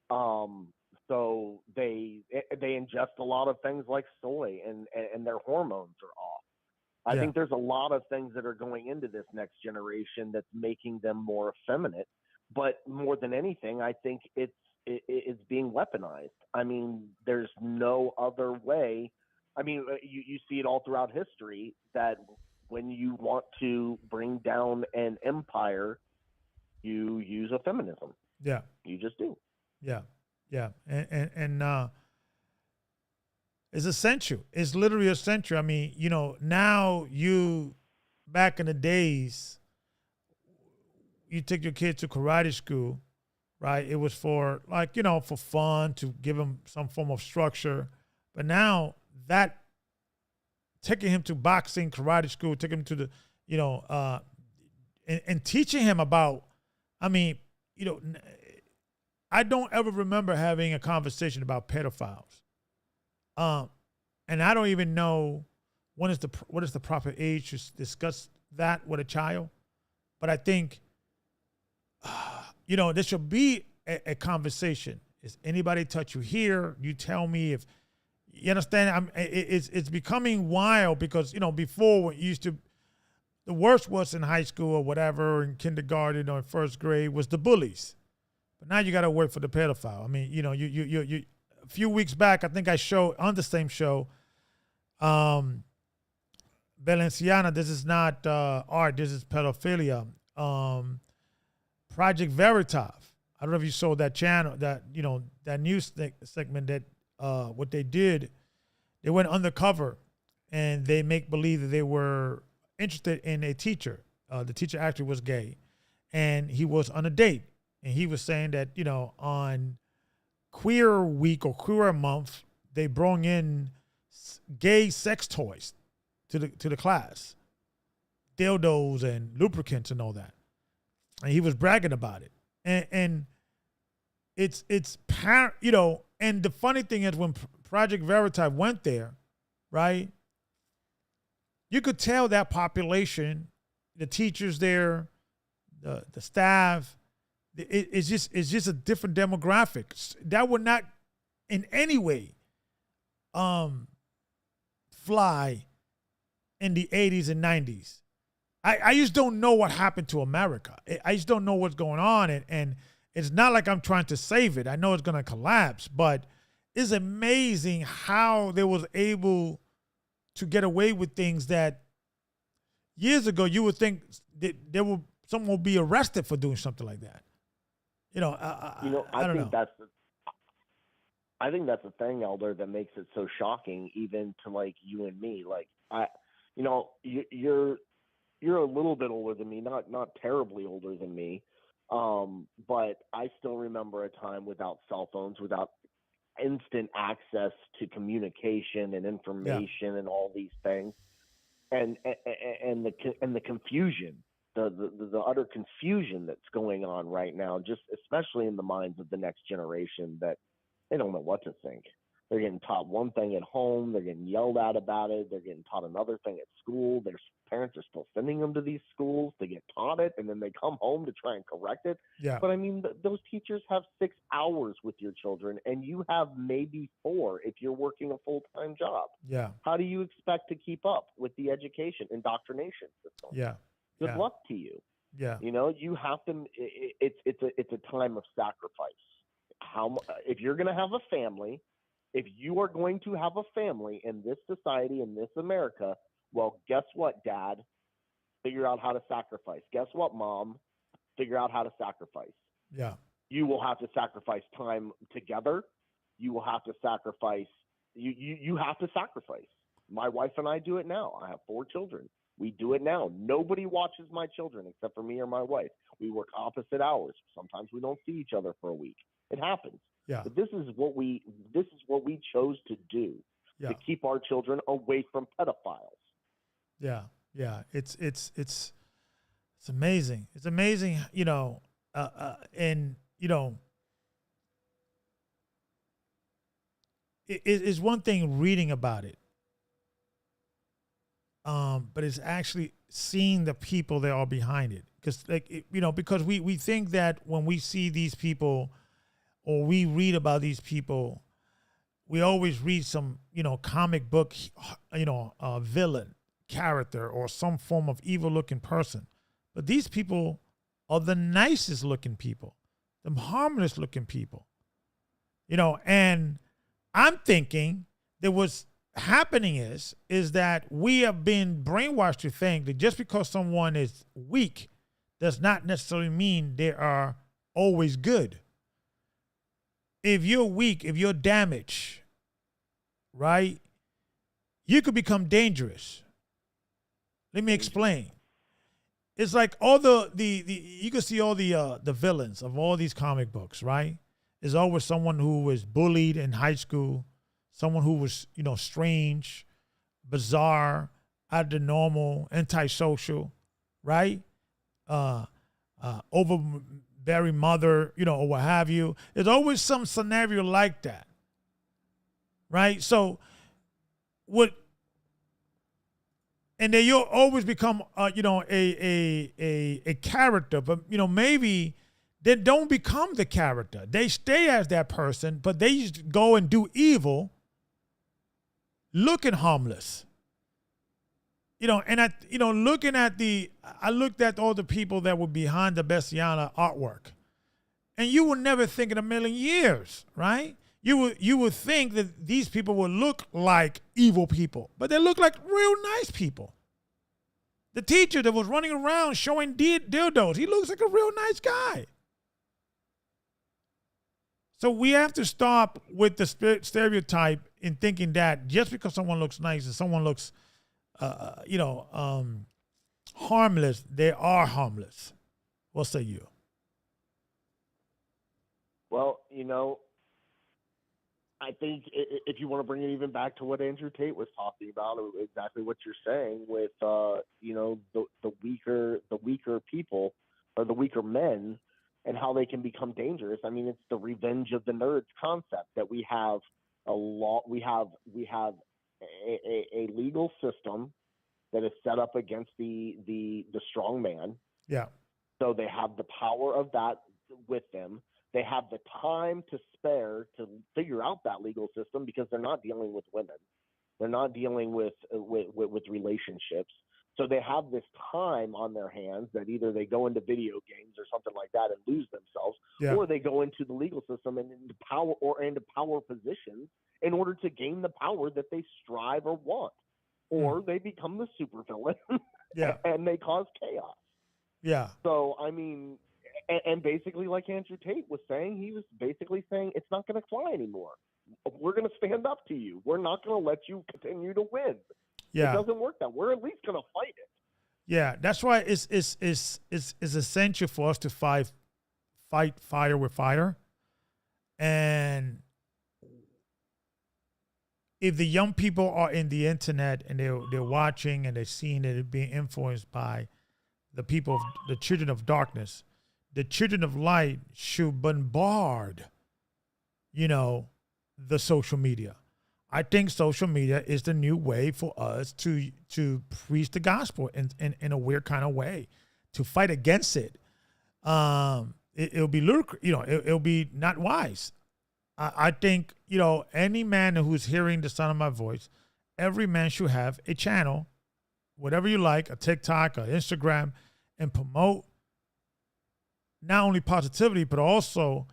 So they ingest a lot of things like soy and their hormones are off. I think there's a lot of things that are going into this next generation that's making them more effeminate. But more than anything, I think it's being weaponized. I mean, there's no other way. I mean, you see it all throughout history that when you want to bring down an empire, you use a feminism. Yeah. You just do. Yeah. Yeah. And it's essential. It's literally essential. I mean, now back in the days, you take your kids to karate school, right? It was for for fun, to give them some form of structure. But now that taking him to boxing, karate school, taking him to the, and teaching him about, I mean, I don't ever remember having a conversation about pedophiles. And I don't even know what is the proper age to discuss that with a child. But I think, there should be a conversation. Is anybody touch you here? You tell me if you understand. It's becoming wild because before the worst was in high school or whatever, in kindergarten or in first grade was the bullies. But now you got to work for the pedophile. I mean, you a few weeks back, I think I showed on the same show, Balenciaga, this is not art, this is pedophilia. Project Veritas. I don't know if you saw that channel, that news segment that what they did, they went undercover and they make believe that they were interested in a teacher. The teacher actually was gay and he was on a date. And he was saying that, on Queer Week or Queer Month, they brought in gay sex toys to the class, dildos and lubricants and all that, and he was bragging about it. And it's and the funny thing is when Project Veritas went there, right? You could tell that population, the teachers there, the staff. It's just a different demographic that would not in any way fly in the 80s and 90s. I just don't know what happened to America. I just don't know what's going on. And it's not like I'm trying to save it. I know it's going to collapse, but it's amazing how they was able to get away with things that years ago you would think that someone would be arrested for doing something like that. I don't know. I think that's the thing, Elder, that makes it so shocking, even to like you and me. Like you're a little bit older than me, not terribly older than me, but I still remember a time without cell phones, without instant access to communication and information and all these things, and the confusion. The utter confusion that's going on right now, just especially in the minds of the next generation, that they don't know what to think. They're getting taught one thing at home. They're getting yelled at about it. They're getting taught another thing at school. Their parents are still sending them to these schools to get taught it, and then they come home to try and correct it. Yeah. But I mean, those teachers have 6 hours with your children, and you have maybe 4 if you're working a full-time job. Yeah. How do you expect to keep up with the education indoctrination system? Yeah. Good luck to you. Yeah. You know, you have to. It's a time of sacrifice. If you're going to have a family, if you are going to have a family in this society, in this America, well, guess what, Dad? Figure out how to sacrifice. Guess what, Mom? Figure out how to sacrifice. Yeah. You will have to sacrifice time together. You will have to sacrifice. You have to sacrifice. My wife and I do it now. I have 4 children. We do it now. Nobody watches my children except for me or my wife. We work opposite hours. Sometimes we don't see each other for a week. It happens. Yeah. But this is what we chose to do, to keep our children away from pedophiles. Yeah. Yeah. It's amazing. It's amazing, you know, and you know, it's one thing reading about it. But it's actually seeing the people that are behind it. Because, because we think that when we see these people or we read about these people, we always read some, comic book, villain character or some form of evil looking person. But these people are the nicest looking people, the harmless looking people, and I'm thinking that what's happening is that we have been brainwashed to think that just because someone is weak does not necessarily mean they are always good. If you're weak, if you're damaged, right, you could become dangerous. Let me explain. It's like all the you can see all the villains of all these comic books, right? There's always someone who was bullied in high school, someone who was, strange, bizarre, out of the normal, antisocial, right? Overbearing mother, or what have you. There's always some scenario like that, right? So and then you'll always become, a character, but, maybe they don't become the character. They stay as that person, but they just go and do evil, looking harmless. And I looked at all the people that were behind the Balenciaga artwork, and you would never think in a million years, right? You would think that these people would look like evil people, but they look like real nice people. The teacher that was running around showing dildos, he looks like a real nice guy. So we have to stop with the stereotype in thinking that just because someone looks nice and someone looks, harmless, they are harmless. What say you? Well, I think if you want to bring it even back to what Andrew Tate was talking about, exactly what you're saying with, the weaker people or the weaker men and how they can become dangerous. I mean, it's the revenge of the nerds concept that we have we have a legal system that is set up against the strong man. Yeah. So they have the power of that with them. They have the time to spare to figure out that legal system because they're not dealing with women. They're not dealing with relationships. So they have this time on their hands that either they go into video games or something like that and lose themselves, or they go into the legal system and into power positions in order to gain the power that they strive or want. Or they become the supervillain and they cause chaos. Yeah. So, I mean, and basically, like Andrew Tate was saying, he was basically saying it's not going to fly anymore. We're going to stand up to you. We're not going to let you continue to win. Yeah. It doesn't work that. We're at least going to fight it. Yeah, that's why it's essential for us to fight fire with fire. And if the young people are in the internet and they're watching and they're seeing it being influenced by the people, the children of darkness, the children of light should bombard, the social media. I think social media is the new way for us to preach the gospel in a weird kind of way, to fight against it. It'll be it'll be not wise. I think, any man who's hearing the sound of my voice, every man should have a channel, whatever you like, a TikTok, or Instagram, and promote not only positivity, but also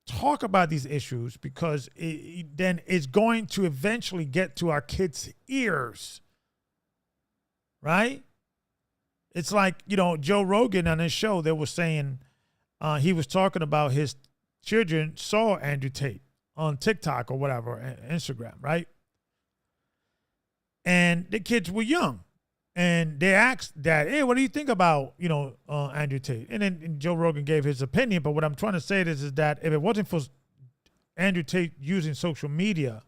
talk about these issues, because then it's going to eventually get to our kids' ears, right? It's like, Joe Rogan on his show, they were saying, he was talking about his children saw Andrew Tate on TikTok or whatever, Instagram, right? And the kids were young. And they asked Dad, hey, what do you think about, Andrew Tate? And then Joe Rogan gave his opinion. But what I'm trying to say is that if it wasn't for Andrew Tate using social media,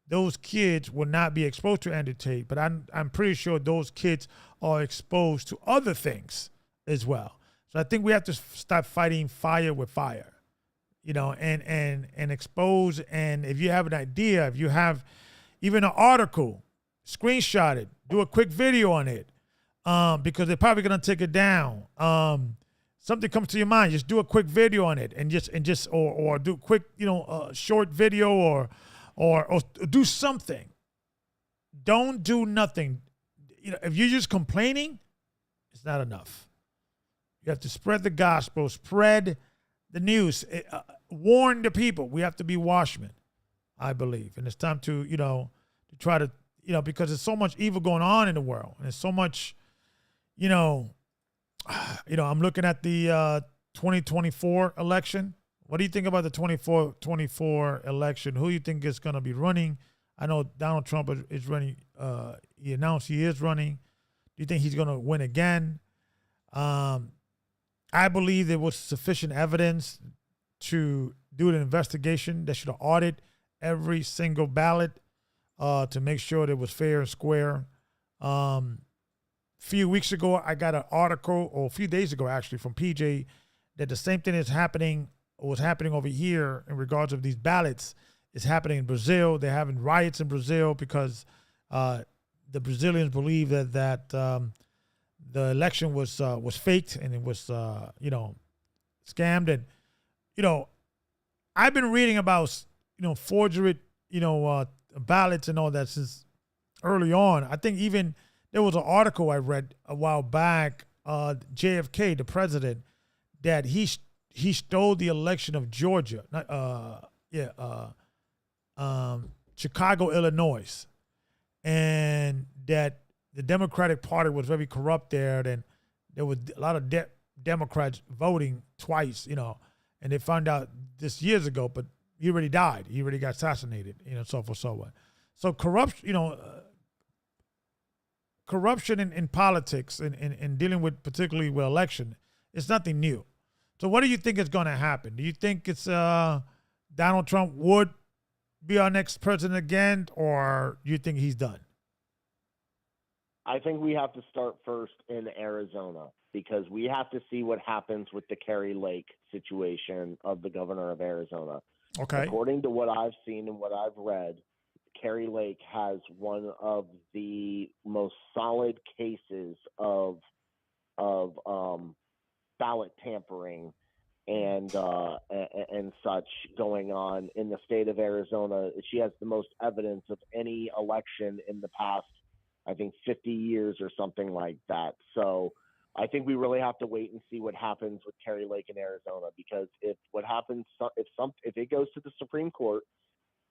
those kids would not be exposed to Andrew Tate. But I'm pretty sure those kids are exposed to other things as well. So I think we have to start fighting fire with fire, and expose. And if you have an idea, if you have even an article, screenshot it, do a quick video on it, because they're probably gonna take it down. Something comes to your mind, just do a quick video on it, and just or do a quick, short video or do something. Don't do nothing. If you're just complaining, it's not enough. You have to spread the gospel, spread the news, warn the people. We have to be watchmen, I believe, and it's time to to try to. Because there's so much evil going on in the world. And there's so much, I'm looking at the 2024 election. What do you think about the 24 election? Who do you think is going to be running? I know Donald Trump is running. He announced he is running. Do you think he's going to win again? I believe there was sufficient evidence to do an investigation that should audit every single ballot, to make sure that it was fair and square. A few weeks ago, I got an article, or a few days ago actually, from PJ, that the same thing was happening over here in regards of these ballots is happening in Brazil. They're having riots in Brazil because the Brazilians believe that the election was faked, and it was scammed. And I've been reading about forgery ballots and all that since early on. I think even there was an article I read a while back, JFK, the president, that he stole the election of Georgia, Chicago, Illinois, and that the Democratic Party was very corrupt there. And there was a lot of Democrats voting twice, and they found out this years ago, but he already died. He already got assassinated, so forth, so on. So corruption in politics and dealing with, particularly with election, is nothing new. So what do you think is going to happen? Do you think it's Donald Trump would be our next president again, or do you think he's done? I think we have to start first in Arizona, because we have to see what happens with the Kari Lake situation of the governor of Arizona. Okay. According to what I've seen and what I've read, Kari Lake has one of the most solid cases of ballot tampering and such going on in the state of Arizona. She has the most evidence of any election in the past, I think, 50 years or something like that. So I think we really have to wait and see what happens with Kari Lake in Arizona, because if it goes to the Supreme Court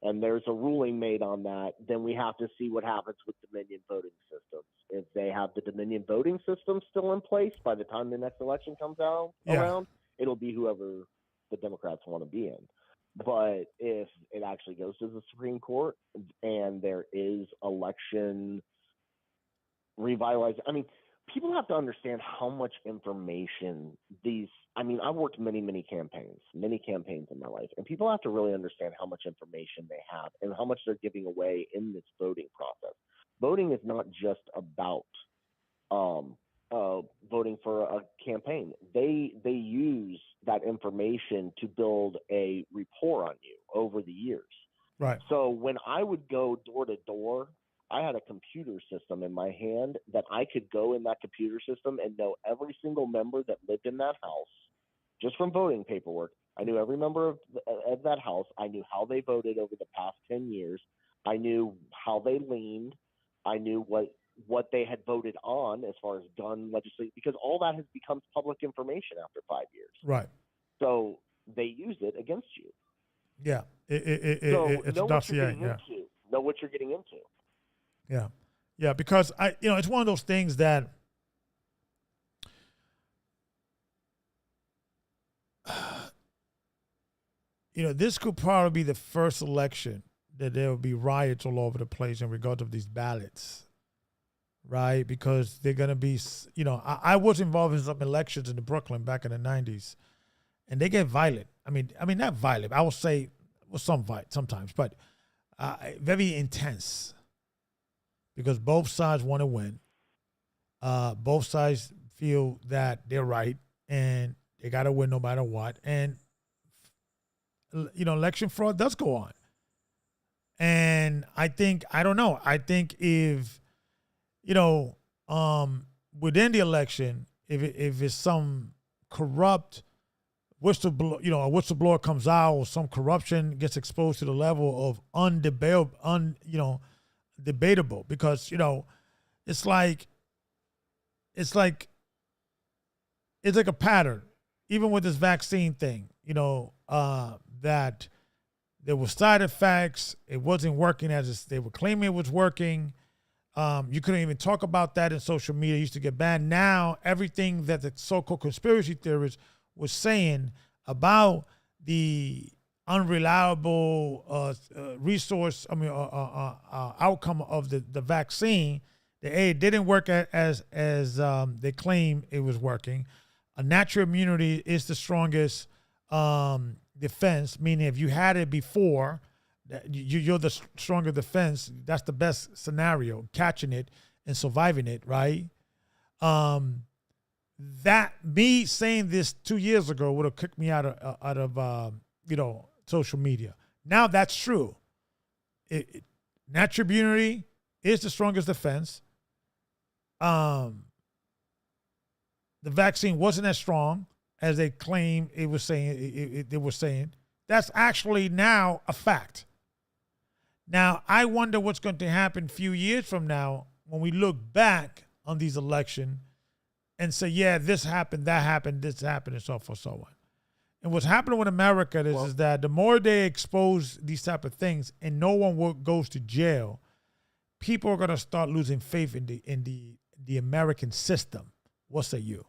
and there's a ruling made on that, then we have to see what happens with Dominion voting systems. If they have the Dominion voting system still in place by the time the next election comes around, it'll be whoever the Democrats want to be in. But if it actually goes to the Supreme Court and there is election revitalized, people have to understand how much information I've worked many campaigns in my life, and people have to really understand how much information they have and how much they're giving away in this voting process. Voting is not just about voting for a campaign. They use that information to build a rapport on you over the years. Right. So when I would go door to door, I had a computer system in my hand that I could go in that computer system and know every single member that lived in that house just from voting paperwork. I knew every member of that house. I knew how they voted over the past 10 years. I knew how they leaned. I knew what they had voted on as far as gun legislation, because all that has become public information after 5 years. Right. So they use it against you. Yeah. It's know a what you're dossier. getting Yeah. into. Know what you're getting into. Yeah. Yeah. Because it's one of those things that this could probably be the first election that there will be riots all over the place in regard of these ballots, right? Because they're going to be, I was involved in some elections in Brooklyn back in the 90s, and they get violent. I mean, not violent. I would say, well, sometimes, but very intense because both sides want to win. Both sides feel that they're right and they got to win no matter what. And election fraud does go on. And I think if, within the election, if it's some corrupt whistleblower, a whistleblower comes out or some corruption gets exposed to the level of debatable, because, it's like a pattern, even with this vaccine thing, that there were side effects. It wasn't working as they were claiming it was working. You couldn't even talk about that in social media. It used to get banned. Now, everything that the so-called conspiracy theorists was saying about the unreliable outcome of the vaccine, that it didn't work as they claim it was working. A natural immunity is the strongest defense, meaning if you had it before, you're the stronger defense. That's the best scenario, catching it and surviving it, right? That me saying this 2 years ago would have kicked me out of social media. Now that's true. Natural immunity is the strongest defense. The vaccine wasn't as strong as they claim it was saying. They were saying that's actually now a fact. Now I wonder what's going to happen a few years from now when we look back on these elections and say, yeah, this happened, that happened, this happened, and so forth, so on. And what's happening with America is that the more they expose these type of things and no one goes to jail, people are going to start losing faith in the American system. What say you?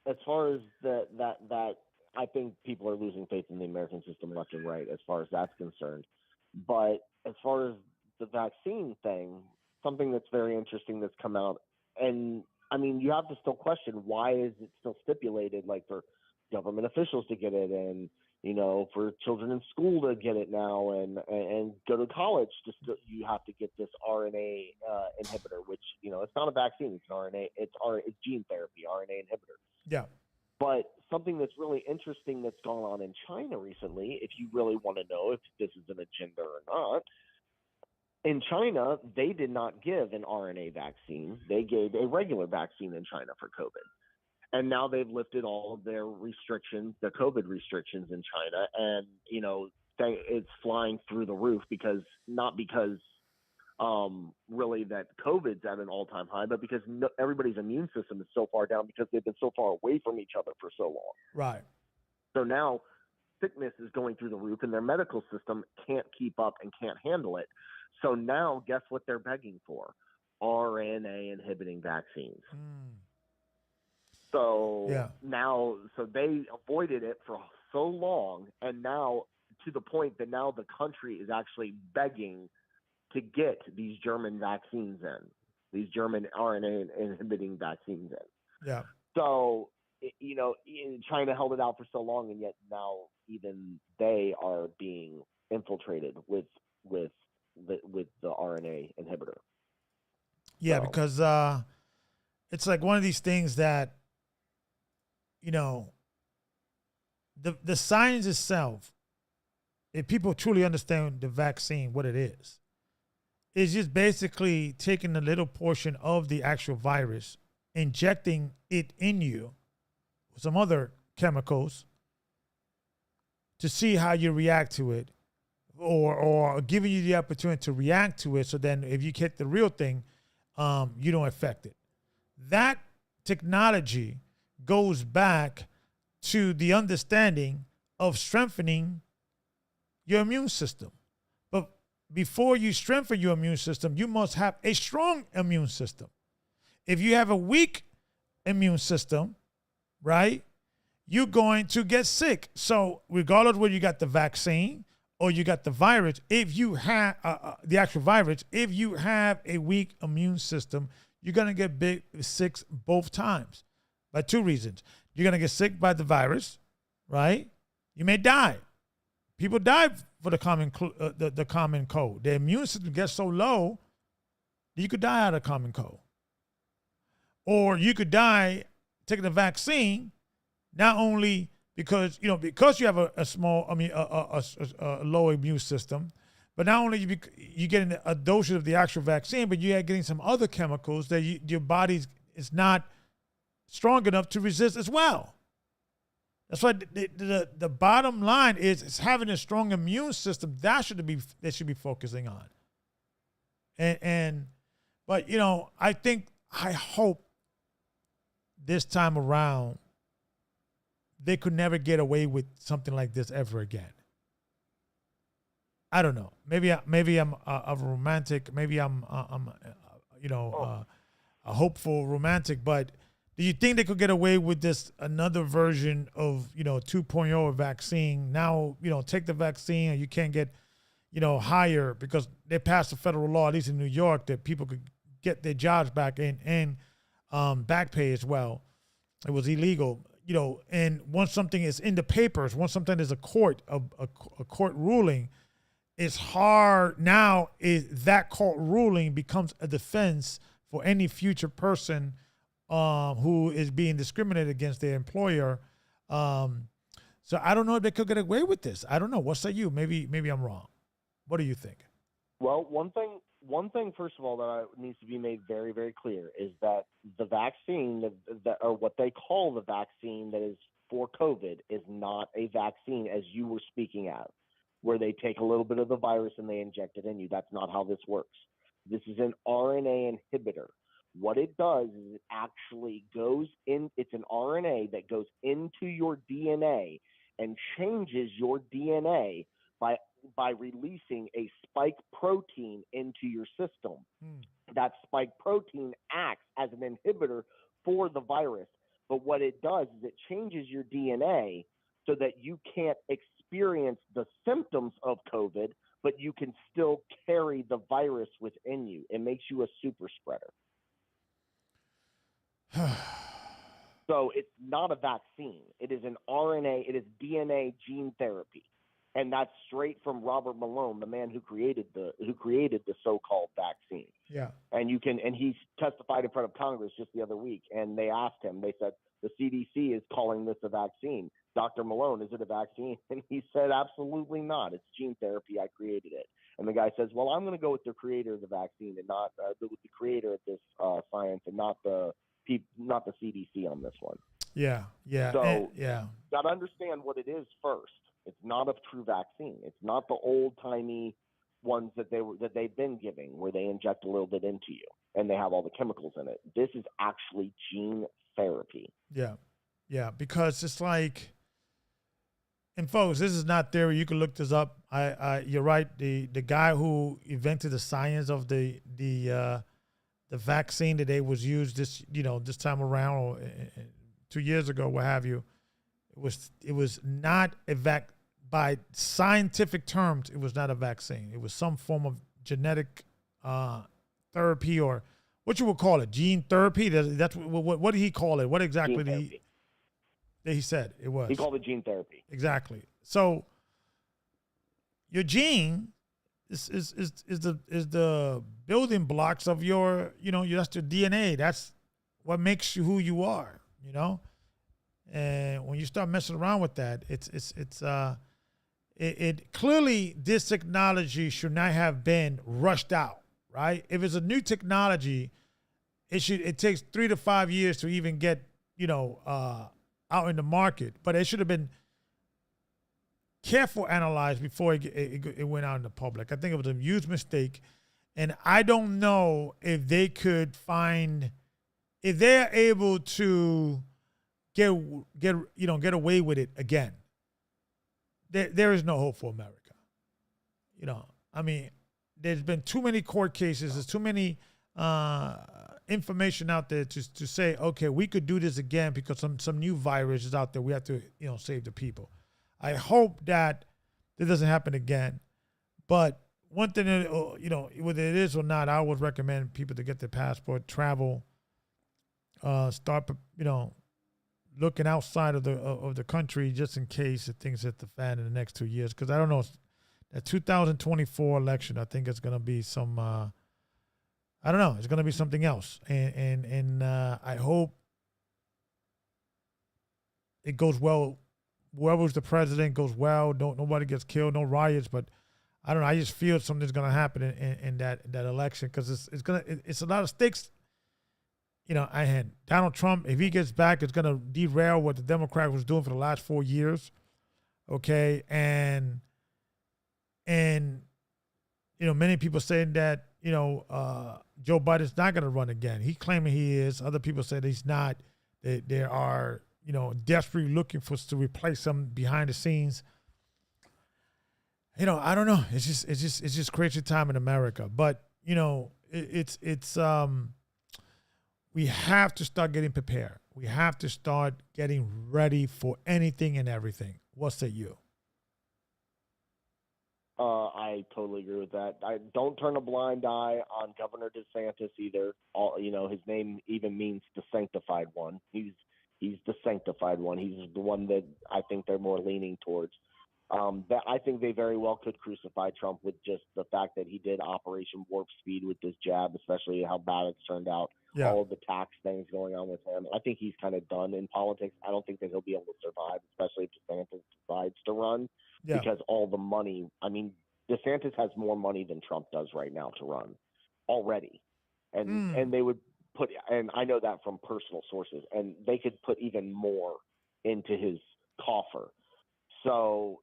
As far as that, I think people are losing faith in the American system left and right as far as that's concerned. But as far as the vaccine thing, something that's very interesting that's come out, and I mean, you have to still question, why is it still stipulated, like, for government officials to get it, and for children in school to get it now, and go to college, you have to get this RNA inhibitor, which it's not a vaccine, it's an RNA, it's gene therapy, RNA inhibitor. Yeah. But something that's really interesting that's gone on in China recently, if you really want to know if this is an agenda or not, in China, they did not give an RNA vaccine. They gave a regular vaccine in China for COVID. And now they've lifted all of their restrictions, the COVID restrictions in China. And, it's flying through the roof not because really that COVID's at an all-time high, but because everybody's immune system is so far down because they've been so far away from each other for so long. Right. So now sickness is going through the roof and their medical system can't keep up and can't handle it. So now guess what they're begging for? RNA inhibiting vaccines. So now, they avoided it for so long, and now to the point that now the country is actually begging to get these German vaccines in, these German RNA inhibiting vaccines in. Yeah. So, China held it out for so long, and yet now even they are being infiltrated with the RNA inhibitor. Yeah, because it's like one of these things that, the science itself, if people truly understand the vaccine, what it is, it's just basically taking a little portion of the actual virus, injecting it in you with some other chemicals to see how you react to it, or giving you the opportunity to react to it. So then if you get the real thing, you don't affect it. That technology goes back to the understanding of strengthening your immune system. But before you strengthen your immune system, you must have a strong immune system. If you have a weak immune system, right, you're going to get sick. So regardless of whether you got the vaccine or you got the virus, if you have the actual virus, if you have a weak immune system, you're going to get sick both times by two reasons. You're going to get sick by the virus, right? You may die. People die for the common cold. Their immune system gets so low that you could die out of common cold. Or you could die taking the vaccine, not only because you have a low immune system, but not only you getting a dose of the actual vaccine, but you're getting some other chemicals that your body is not strong enough to resist as well. That's why the bottom line is having a strong immune system. They should be focusing on. But I hope this time around they could never get away with something like this ever again. I don't know. Maybe I'm a romantic. Maybe I'm a hopeful romantic. But do you think they could get away with this another version of 2.0 vaccine? Now take the vaccine and you can't get higher because they passed a federal law, at least in New York, that people could get their jobs back and back pay as well. It was illegal. And once something is in the papers, once something is a court ruling, it's hard now. That court ruling becomes a defense for any future person who is being discriminated against their employer. So I don't know if they could get away with this. I don't know. What say you? Maybe I'm wrong. What do you think? Well, one thing, first of all, that needs to be made very, very clear is that the vaccine, or what they call the vaccine that is for COVID, is not a vaccine as you were speaking of, where they take a little bit of the virus and they inject it in you. That's not how this works. This is an RNA inhibitor. What it does is it actually goes in, it's an RNA that goes into your DNA and changes your DNA by releasing a spike protein into your system. That spike protein acts as an inhibitor for the virus. But what it does is it changes your DNA so that you can't experience the symptoms of COVID, but you can still carry the virus within you. It makes you a super spreader. So it's not a vaccine. It is an RNA. It is DNA gene therapy. And that's straight from Robert Malone, the man who created the so-called vaccine. Yeah. And he testified in front of Congress just the other week, and they asked him, they said, the CDC is calling this a vaccine. Dr. Malone, is it a vaccine? And he said, absolutely not. It's gene therapy. I created it. And the guy says, well, I'm going to go with the creator of the vaccine and not with the creator of this science and not the CDC on this one. Yeah. So got to understand what it is first. It's not a true vaccine. It's not the old-timey ones that they've been giving, where they inject a little bit into you and they have all the chemicals in it. This is actually gene therapy. Yeah, because it's like, and folks, this is not theory. You can look this up. You're right. The guy who invented the science of the vaccine that they was used this time around, or 2 years ago, what have you. It was not by scientific terms. It was not a vaccine. It was some form of genetic therapy, or what you would call it, gene therapy. That's what did he call it? What exactly did he said it was? He called it gene therapy. Exactly. So your gene is the building blocks of your that's your DNA. That's what makes you who you are. And when you start messing around with that, it clearly, this technology should not have been rushed out, right? If it's a new technology, it takes 3 to 5 years to even get, out in the market. But it should have been careful analyzed before it went out in the public. I think it was a huge mistake. And I don't know if they could find, if they're able to get away with it again. There is no hope for America. There's been too many court cases. There's too many information out there to say, okay, we could do this again because some new virus is out there. We have to, save the people. I hope that this doesn't happen again. But one thing that, whether it is or not, I always recommend people to get their passport, travel, start, looking outside of the country just in case if things hit the fan in the next 2 years. Because I don't know, that 2024 election, I think it's going to be some, I don't know, it's going to be something else. And I hope it goes well. Whoever's the president goes well. Nobody gets killed, no riots. But I don't know. I just feel something's going to happen in that election because it's a lot of stakes. I had Donald Trump. If he gets back, it's going to derail what the Democrat was doing for the last 4 years. Okay, and many people saying that Joe Biden's not going to run again. He claiming he is. Other people say that he's not. They are desperately looking to replace him behind the scenes. I don't know. It's just crazy time in America. But we have to start getting prepared. We have to start getting ready for anything and everything. What say you? I totally agree with that. I don't turn a blind eye on Governor DeSantis either. His name even means the sanctified one. He's the sanctified one. He's the one that I think they're more leaning towards. That I think they very well could crucify Trump with just the fact that he did Operation Warp Speed with this jab, especially how bad it's turned out. Yeah. All of the tax things going on with him. I think he's kind of done in politics. I don't think that he'll be able to survive, especially if DeSantis decides to run, because all the money. I mean, DeSantis has more money than Trump does right now to run already, and they would put. And I know that from personal sources, and they could put even more into his coffer. So,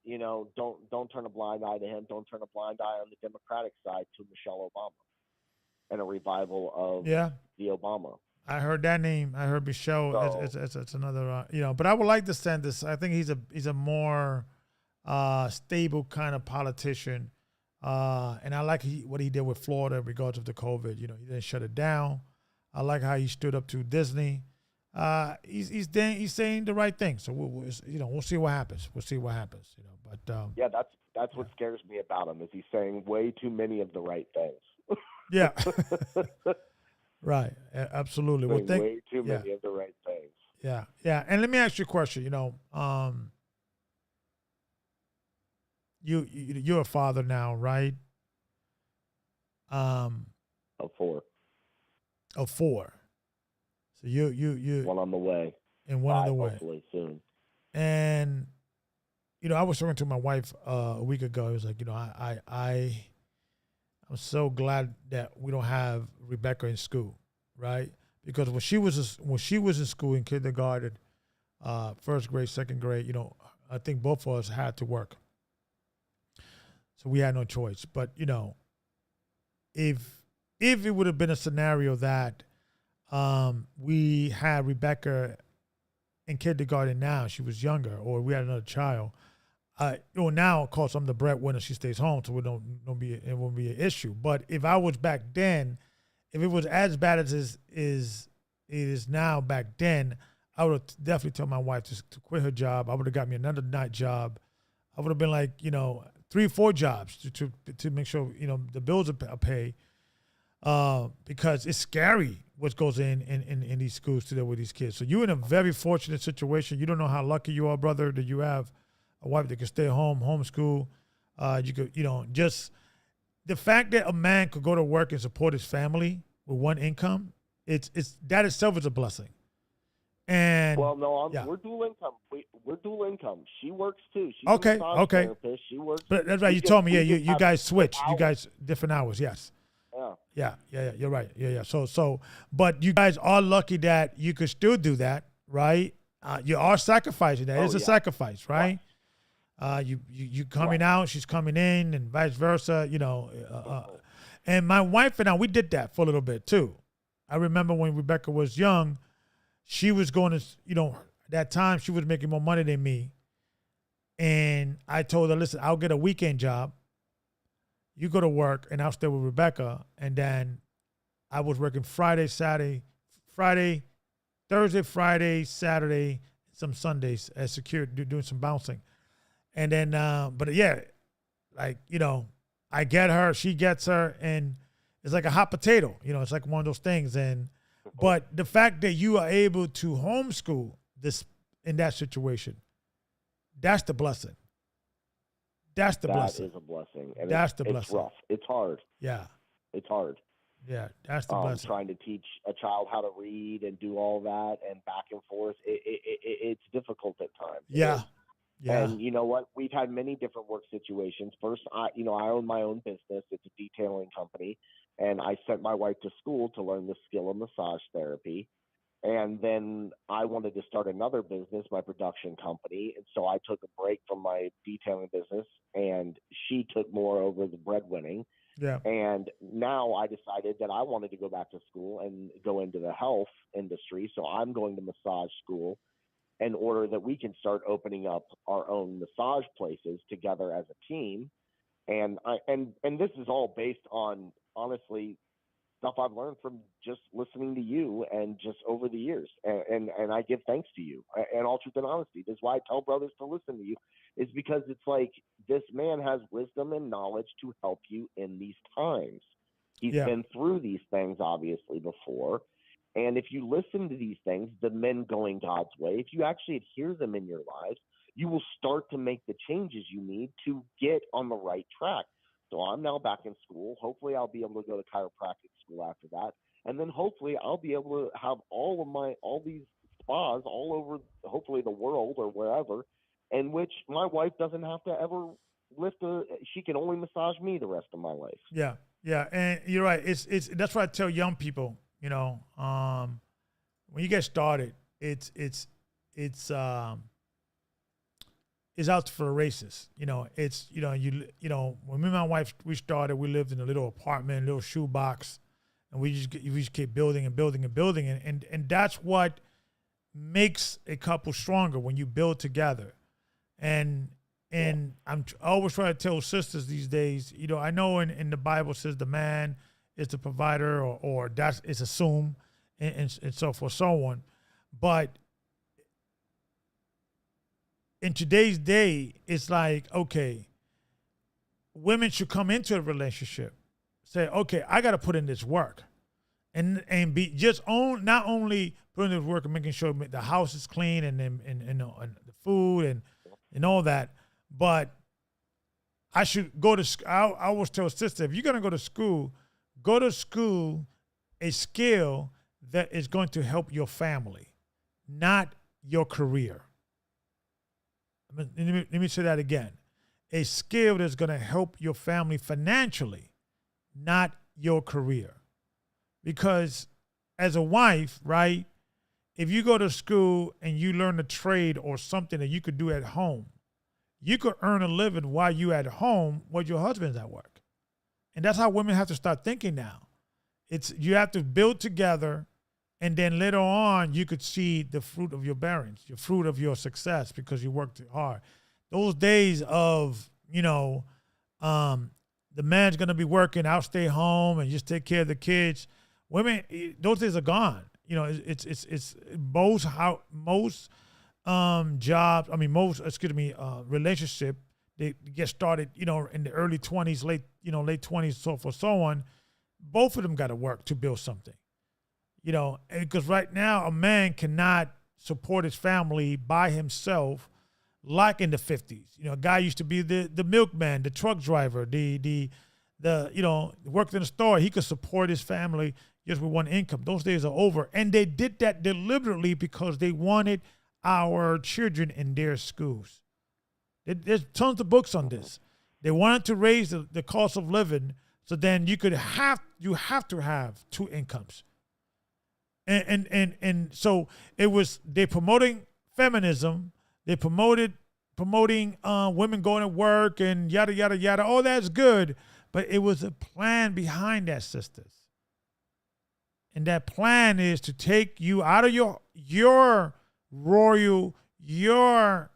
don't turn a blind eye to him. Don't turn a blind eye on the Democratic side to Michelle Obama and a revival of the Obama. I heard that name. I heard Michelle. So, it's another, but I would like DeSantis. I think he's a more stable kind of politician. And I like what he did with Florida in regards of the COVID. He didn't shut it down. I like how he stood up to Disney. He's saying the right thing. So we'll see what happens. We'll see what happens. But that's what scares me about him is he's saying way too many of the right things. Yeah. Right. Absolutely. Well, way too many of the right things. Yeah. Yeah. And let me ask you a question. You're a father now, right? Of 4. Of 4. So you one on the way. And one on the way. Hopefully soon. And I was talking to my wife a week ago. I was like, I'm so glad that we don't have Rebecca in school, right? Because when she was in school in kindergarten, first grade, second grade, I think both of us had to work. So we had no choice. But, if it would have been a scenario that we had Rebecca in kindergarten now, she was younger, or we had another child, now, of course, I'm the breadwinner. She stays home, so it won't be an issue. But if I was back then, if it was as bad as it is now back then, I would have definitely told my wife to quit her job. I would have got me another night job. I would have been like, 3 or 4 jobs to make sure, the bills are paid. Because it's scary what goes in these schools today with these kids. So you're in a very fortunate situation. You don't know how lucky you are, brother, that you have a wife that can stay home, homeschool. You could, just the fact that a man could go to work and support his family with one income, it's that itself is a blessing. And well, no, we're dual income. We're dual income. She works too. She's okay, a massage okay. therapist. She works. But that's right. You told me, yeah. You guys switch. You hours. guys different hours. Yes. Yeah. Yeah. You're right. Yeah. So, but you guys are lucky that you could still do that, right? You are sacrificing that. It's a sacrifice, right? You coming out, she's coming in, and vice versa. And my wife and I, we did that for a little bit too. I remember when Rebecca was young, she was going to, that time she was making more money than me. And I told her, listen, I'll get a weekend job. You go to work and I'll stay with Rebecca. And then I was working Thursday, Friday, Saturday, some Sundays as security, doing some bouncing. And then, but yeah, like, I get her, she gets her, and it's like a hot potato. It's like one of those things. But the fact that you are able to homeschool this in that situation, that's the blessing. That's the blessing. That is a blessing. And that's the blessing. It's rough. It's hard. Yeah. It's hard. Yeah, that's the blessing. Trying to teach a child how to read and do all that and back and forth, it's difficult at times. Yeah. Yeah. And you know what? We've had many different work situations. First, I own my own business. It's a detailing company. And I sent my wife to school to learn the skill of massage therapy. And then I wanted to start another business, my production company. And so I took a break from my detailing business, and she took more over the breadwinning. Yeah. And now I decided that I wanted to go back to school and go into the health industry. So I'm going to massage school in order that we can start opening up our own massage places together as a team. And this is all based on, honestly, stuff I've learned from just listening to you and just over the years. And I give thanks to you. And all truth and honesty, this is why I tell brothers to listen to you, is because it's like this man has wisdom and knowledge to help you in these times. He's been through these things, obviously, before. And if you listen to these things, the men going God's way, if you actually adhere them in your lives, you will start to make the changes you need to get on the right track. So I'm now back in school. Hopefully I'll be able to go to chiropractic school after that. And then hopefully I'll be able to have all these spas all over, hopefully the world or wherever, in which my wife doesn't have to ever she can only massage me the rest of my life. Yeah. Yeah. And you're right. It's that's what I tell young people, when you get started, it's out for the races. When me and my wife, we started, we lived in a little apartment, a little shoebox, and we just kept building and building and building. And that's what makes a couple stronger, when you build together. And I always try to tell sisters these days, I know in the Bible says the man is the provider, or that's it's assumed, and so forth, so on. But in today's day, it's like, okay, women should come into a relationship, say, okay, I got to put in this work, and be not only putting in this work and making sure the house is clean and the food and all that, but I should go to. I always tell sister, if you're gonna go to school a skill that is going to help your family, not your career. Let me say that again. A skill that's going to help your family financially, not your career. Because as a wife, right, if you go to school and you learn a trade or something that you could do at home, you could earn a living while you're at home while your husband's at work. And that's how women have to start thinking now. You have to build together, and then later on, you could see the fruit of your bearings, the fruit of your success, because you worked hard. Those days of, the man's going to be working, I'll stay home and just take care of the kids. Women, those days are gone. It's most jobs, relationship, they get started, in the early 20s, late 20s, so forth, so on. Both of them got to work to build something. Because right now a man cannot support his family by himself like in the 50s. A guy used to be the milkman, the truck driver, the worked in the store, he could support his family just with one income. Those days are over. And they did that deliberately because they wanted our children in their schools. There's tons of books on this. They wanted to raise the cost of living, so then you have to have two incomes. And so they promoting feminism, they promoting women going to work and yada yada yada. All that's good, but it was a plan behind that, sisters. And that plan is to take you out of your royal, your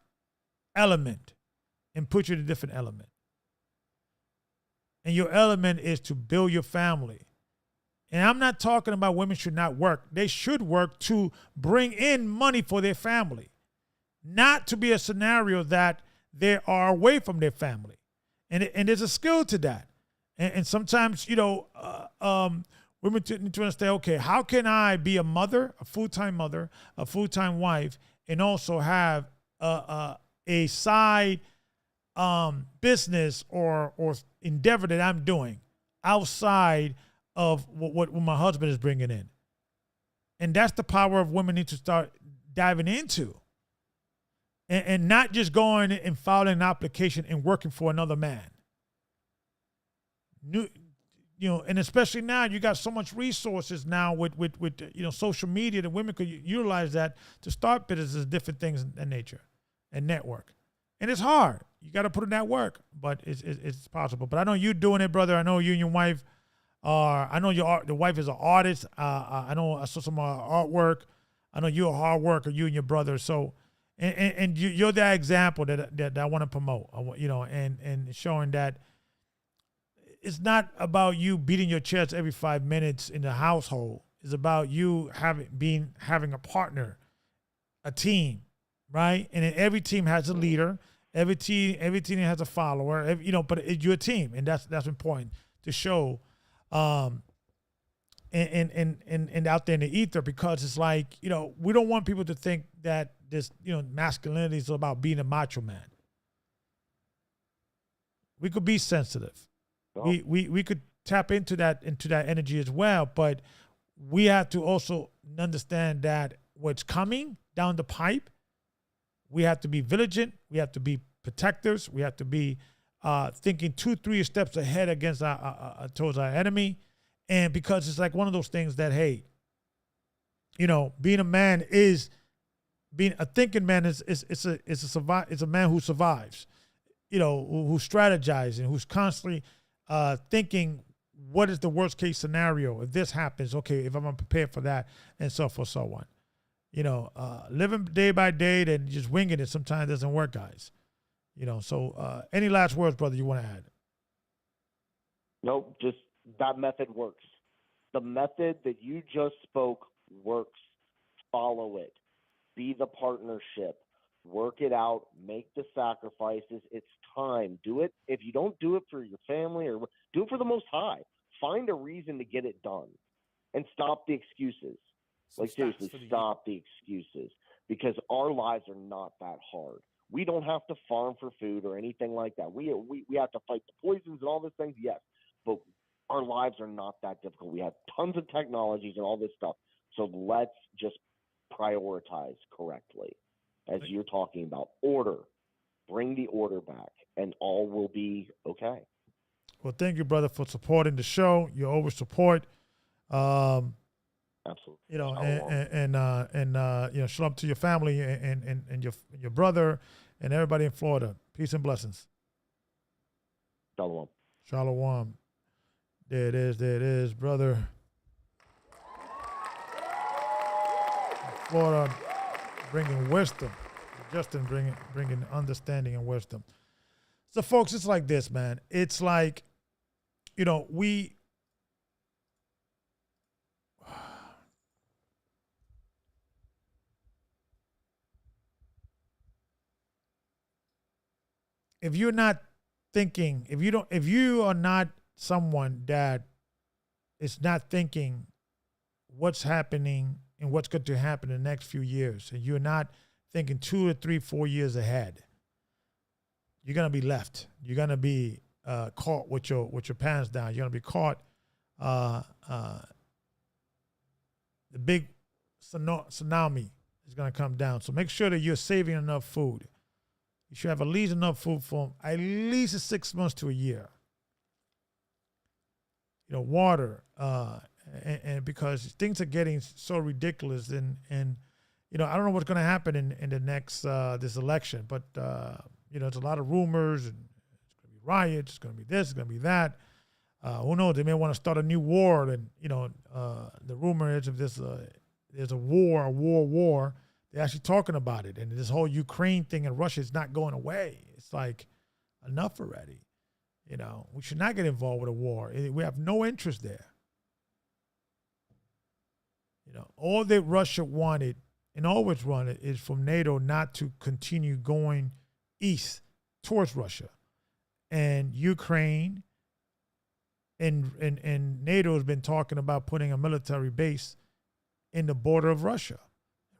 element, and put you in a different element. And your element is to build your family. And I'm not talking about women should not work. They should work to bring in money for their family, not to be a scenario that they are away from their family. And there's a skill to that. And sometimes, women need to understand, okay, how can I be a mother, a full-time wife, and also have a side business or endeavor that I'm doing outside of what my husband is bringing in. And that's the power of women need to start diving into. And not just going and filing an application and working for another man. And especially now, you got so much resources now with social media that women could utilize that to start businesses, different things in nature, and network. And it's hard. You got to put in that work, but it's possible. But I know you doing it, brother. I know you and your wife are. I know the wife is an artist. I know I saw some artwork. I know you're a hard worker. You and your brother. So, and you're that example that I want to promote. And showing that it's not about you beating your chest every 5 minutes in the household. It's about you having a partner, a team, right? And then every team has a leader. Every team has a follower. But you're a team, and that's important to show. And out there in the ether, because it's like, we don't want people to think that this, masculinity is about being a macho man. We could be sensitive. Oh. We could tap into that energy as well, but we have to also understand that what's coming down the pipe, we have to be vigilant. We have to be protectors. We have to be thinking 2-3 steps ahead against towards our enemy. And because it's like one of those things that, hey, being a man being a thinking man is a man who survives, who's strategizing, who's constantly thinking, what is the worst case scenario if this happens? Okay, if I'm prepared for that, and so forth, so on. Living day by day and just winging it sometimes doesn't work, guys. So any last words, brother, you want to add? Nope, just that method works. The method that you just spoke works. Follow it. Be the partnership. Work it out. Make the sacrifices. It's time. Do it. If you don't do it for your family, or do it for the Most High. Find a reason to get it done, and stop the excuses. Seriously, stop the excuses, because our lives are not that hard. We don't have to farm for food or anything like that. We have to fight the poisons and all these things, yes, but our lives are not that difficult. We have tons of technologies and all this stuff. So let's just prioritize correctly, as you're talking about. Order. Bring the order back, and all will be okay. Well, thank you, brother, for supporting the show. You always support. Absolutely. Shalom to your family and your brother and everybody in Florida. Peace and blessings. Shalom. Shalom. There it is, brother. Florida, bringing wisdom. Justin bringing understanding and wisdom. So, folks, it's like this, man. It's like, if you're not thinking, if you are not someone that is not thinking what's happening and what's going to happen in the next few years, and you're not thinking 2 or 3, 4 years ahead, you're going to be left. You're going to be caught with your pants down. You're gonna be caught. The big tsunami is gonna come down. So make sure that you're saving enough food. You should have at least enough food for at least 6 months to a year. Water, and because things are getting so ridiculous, and I don't know what's going to happen in the next this election, but there's a lot of rumors, and it's going to be riots, it's going to be this, it's going to be that. Who knows? They may want to start a new war, and the rumor is if there's a war. They're actually talking about it, and this whole Ukraine thing in Russia is not going away. It's like enough already. We should not get involved with a war. We have no interest there. All that Russia wanted and always wanted is from NATO not to continue going east towards Russia. And Ukraine and NATO has been talking about putting a military base in the border of Russia.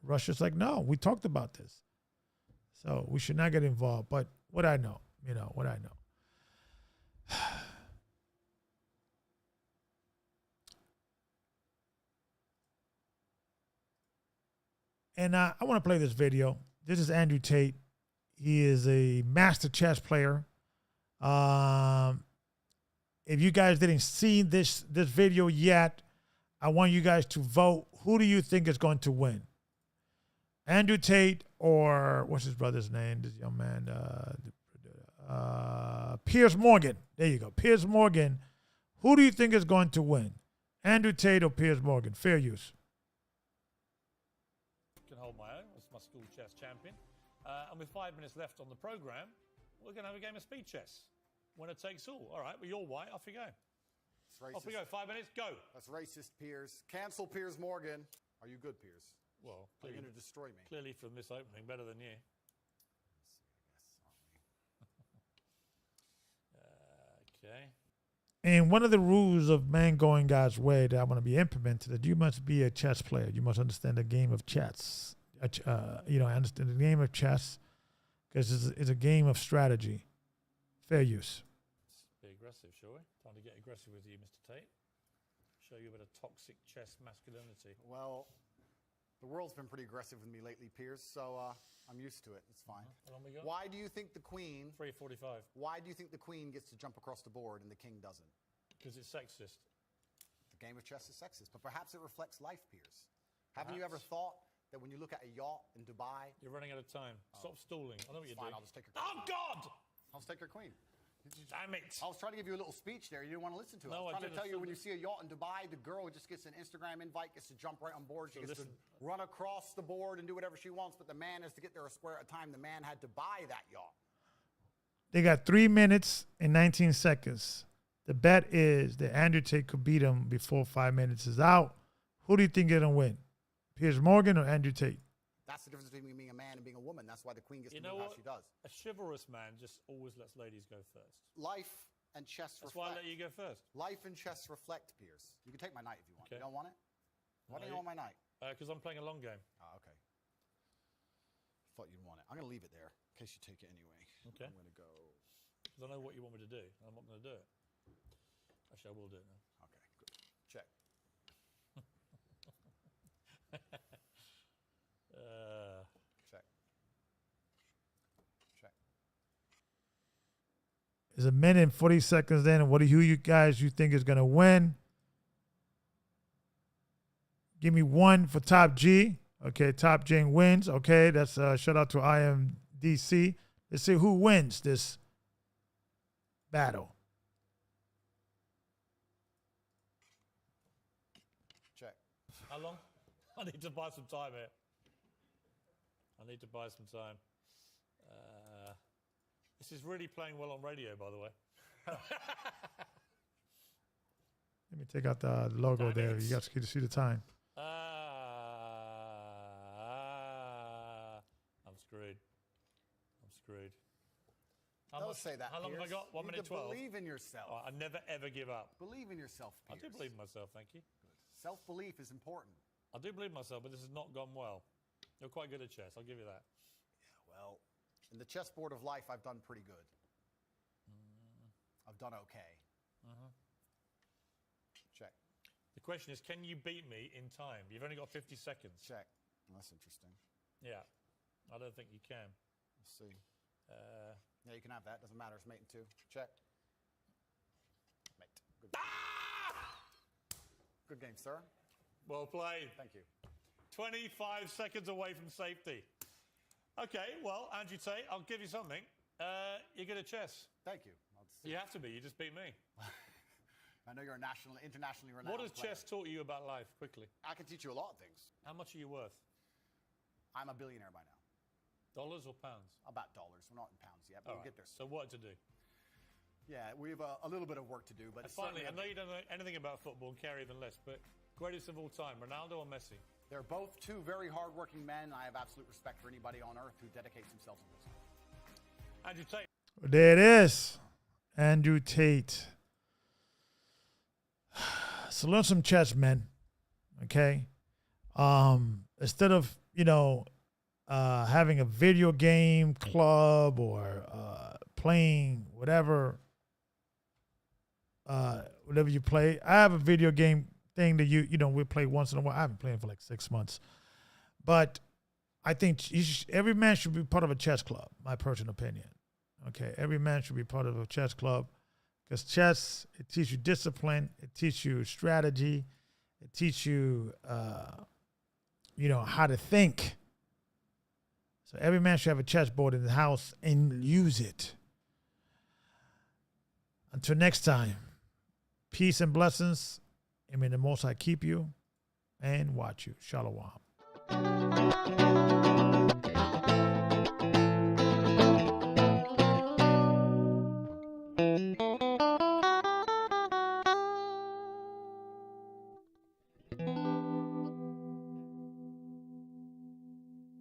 Russia's like, no, we talked about this. So we should not get involved. But what I know. And I want to play this video. This is Andrew Tate. He is a master chess player. If you guys didn't see this video yet, I want you guys to vote. Who do you think is going to win? Andrew Tate or what's his brother's name? This young man, Piers Morgan. There you go. Piers Morgan. Who do you think is going to win? Andrew Tate or Piers Morgan? Fair use. Can hold my own as my school chess champion. And with 5 minutes left on the program, we're going to have a game of speed chess. Winner takes all. All right, well, you're white. Off you go. Off we go. 5 minutes. Go. That's racist, Piers. Cancel Piers Morgan. Are you good, Piers? Well, are you going to destroy me? Clearly from this opening, better than you. Okay. And one of the rules of man going God's way that I want to be implemented is you must be a chess player. You must understand the game of chess. I understand the game of chess because it's a game of strategy. Fair use. Be aggressive, shall we? Time to get aggressive with you, Mr. Tate. Show you a bit of toxic chess masculinity. Well, the world's been pretty aggressive with me lately, Piers, so I'm used to it. It's fine. How long we got? Why do you think the Queen... 3:45. Why do you think the Queen gets to jump across the board and the King doesn't? Because it's sexist. The game of chess is sexist, but perhaps it reflects life, Piers. Haven't you ever thought that when you look at a yacht in Dubai... You're running out of time. Stop stalling. I know what you're doing. I'll just take your queen. Oh, God! I'll just take your queen. Damn it. I was trying to give you a little speech there. You didn't want to listen to it. No, I was trying to tell you when you see a yacht in Dubai, the girl just gets an Instagram invite, gets to jump right on board. She gets to run across the board and do whatever she wants, but the man has to get there a square at a time. The man had to buy that yacht. They got 3 minutes and 19 seconds. The bet is that Andrew Tate could beat him before 5 minutes is out. Who do you think is going to win? Piers Morgan or Andrew Tate? That's the difference between being a man and being a woman. That's why the Queen gets to know move how what? she does. A chivalrous man just always lets ladies go first. Life and chess That's reflect. why I let you go first. Life and chess reflect, Piers. You can take my knight if you want. Okay. You don't want it? Why don't you want my knight? Because I'm playing a long game. Oh, okay. Thought you'd want it. I'm going to leave it there in case you take it anyway. Okay. I'm going to go... Because I know what you want me to do. I'm not going to do it. Actually, I will do it now. Okay, good. Check. Check. Check. It's a minute and 40 seconds in. Who you guys think is going to win? Give me one for Top G. Okay, Top G wins. Okay, that's shout out to IMDC. Let's see who wins this battle. Check. How long? I need to buy some time here. I need to buy some time. This is really playing well on radio, by the way. Let me take out the logo there. You guys can see the time. I'm screwed. I'm screwed. Don't say that, How long have I Piers. got? 1 minute 12. Believe in yourself. Oh, I never, ever give up. Believe in yourself, I Piers. do believe in myself, thank you. Self-belief is important. I do believe in myself, but this has not gone well. You're quite good at chess, I'll give you that. Yeah, well, in the chessboard of life, I've done pretty good. I've done okay. Check. The question is, can you beat me in time? You've only got 50 seconds. Check. Well, that's interesting. Yeah. I don't think you can. Let's see. Yeah, you can have that. Doesn't matter. It's mate in 2. Check. Mate. Good. Good game, sir. Well played. Thank you. 25 seconds away from safety. Okay, well, Andrew Tate, I'll give you something. You're good at chess. Thank you. You have to be. You just beat me. I know you're a internationally renowned What has chess taught you about life, quickly? I can teach you a lot of things. How much are you worth? I'm a billionaire by now. Dollars or pounds? About dollars. We're not in pounds yet, but we'll get there. So what to do? Yeah, we have a little bit of work to do. But finally, I know you don't know anything about football and care even less, but greatest of all time, Ronaldo or Messi? They're both two very hardworking men. I have absolute respect for anybody on earth who dedicates themselves to this. Andrew Tate. There it is. Andrew Tate. So learn some chess, men. Okay? Instead of, having a video game club or playing whatever you play. I have a video game thing that we play once in a while. I haven't played for like 6 months. But I think every man should be part of a chess club, my personal opinion. Okay, every man should be part of a chess club because chess, it teaches you discipline, it teaches you strategy, it teaches you, how to think. So every man should have a chessboard in the house and use it. Until next time, peace and blessings. And may the Most High keep you and watch you. Shalom.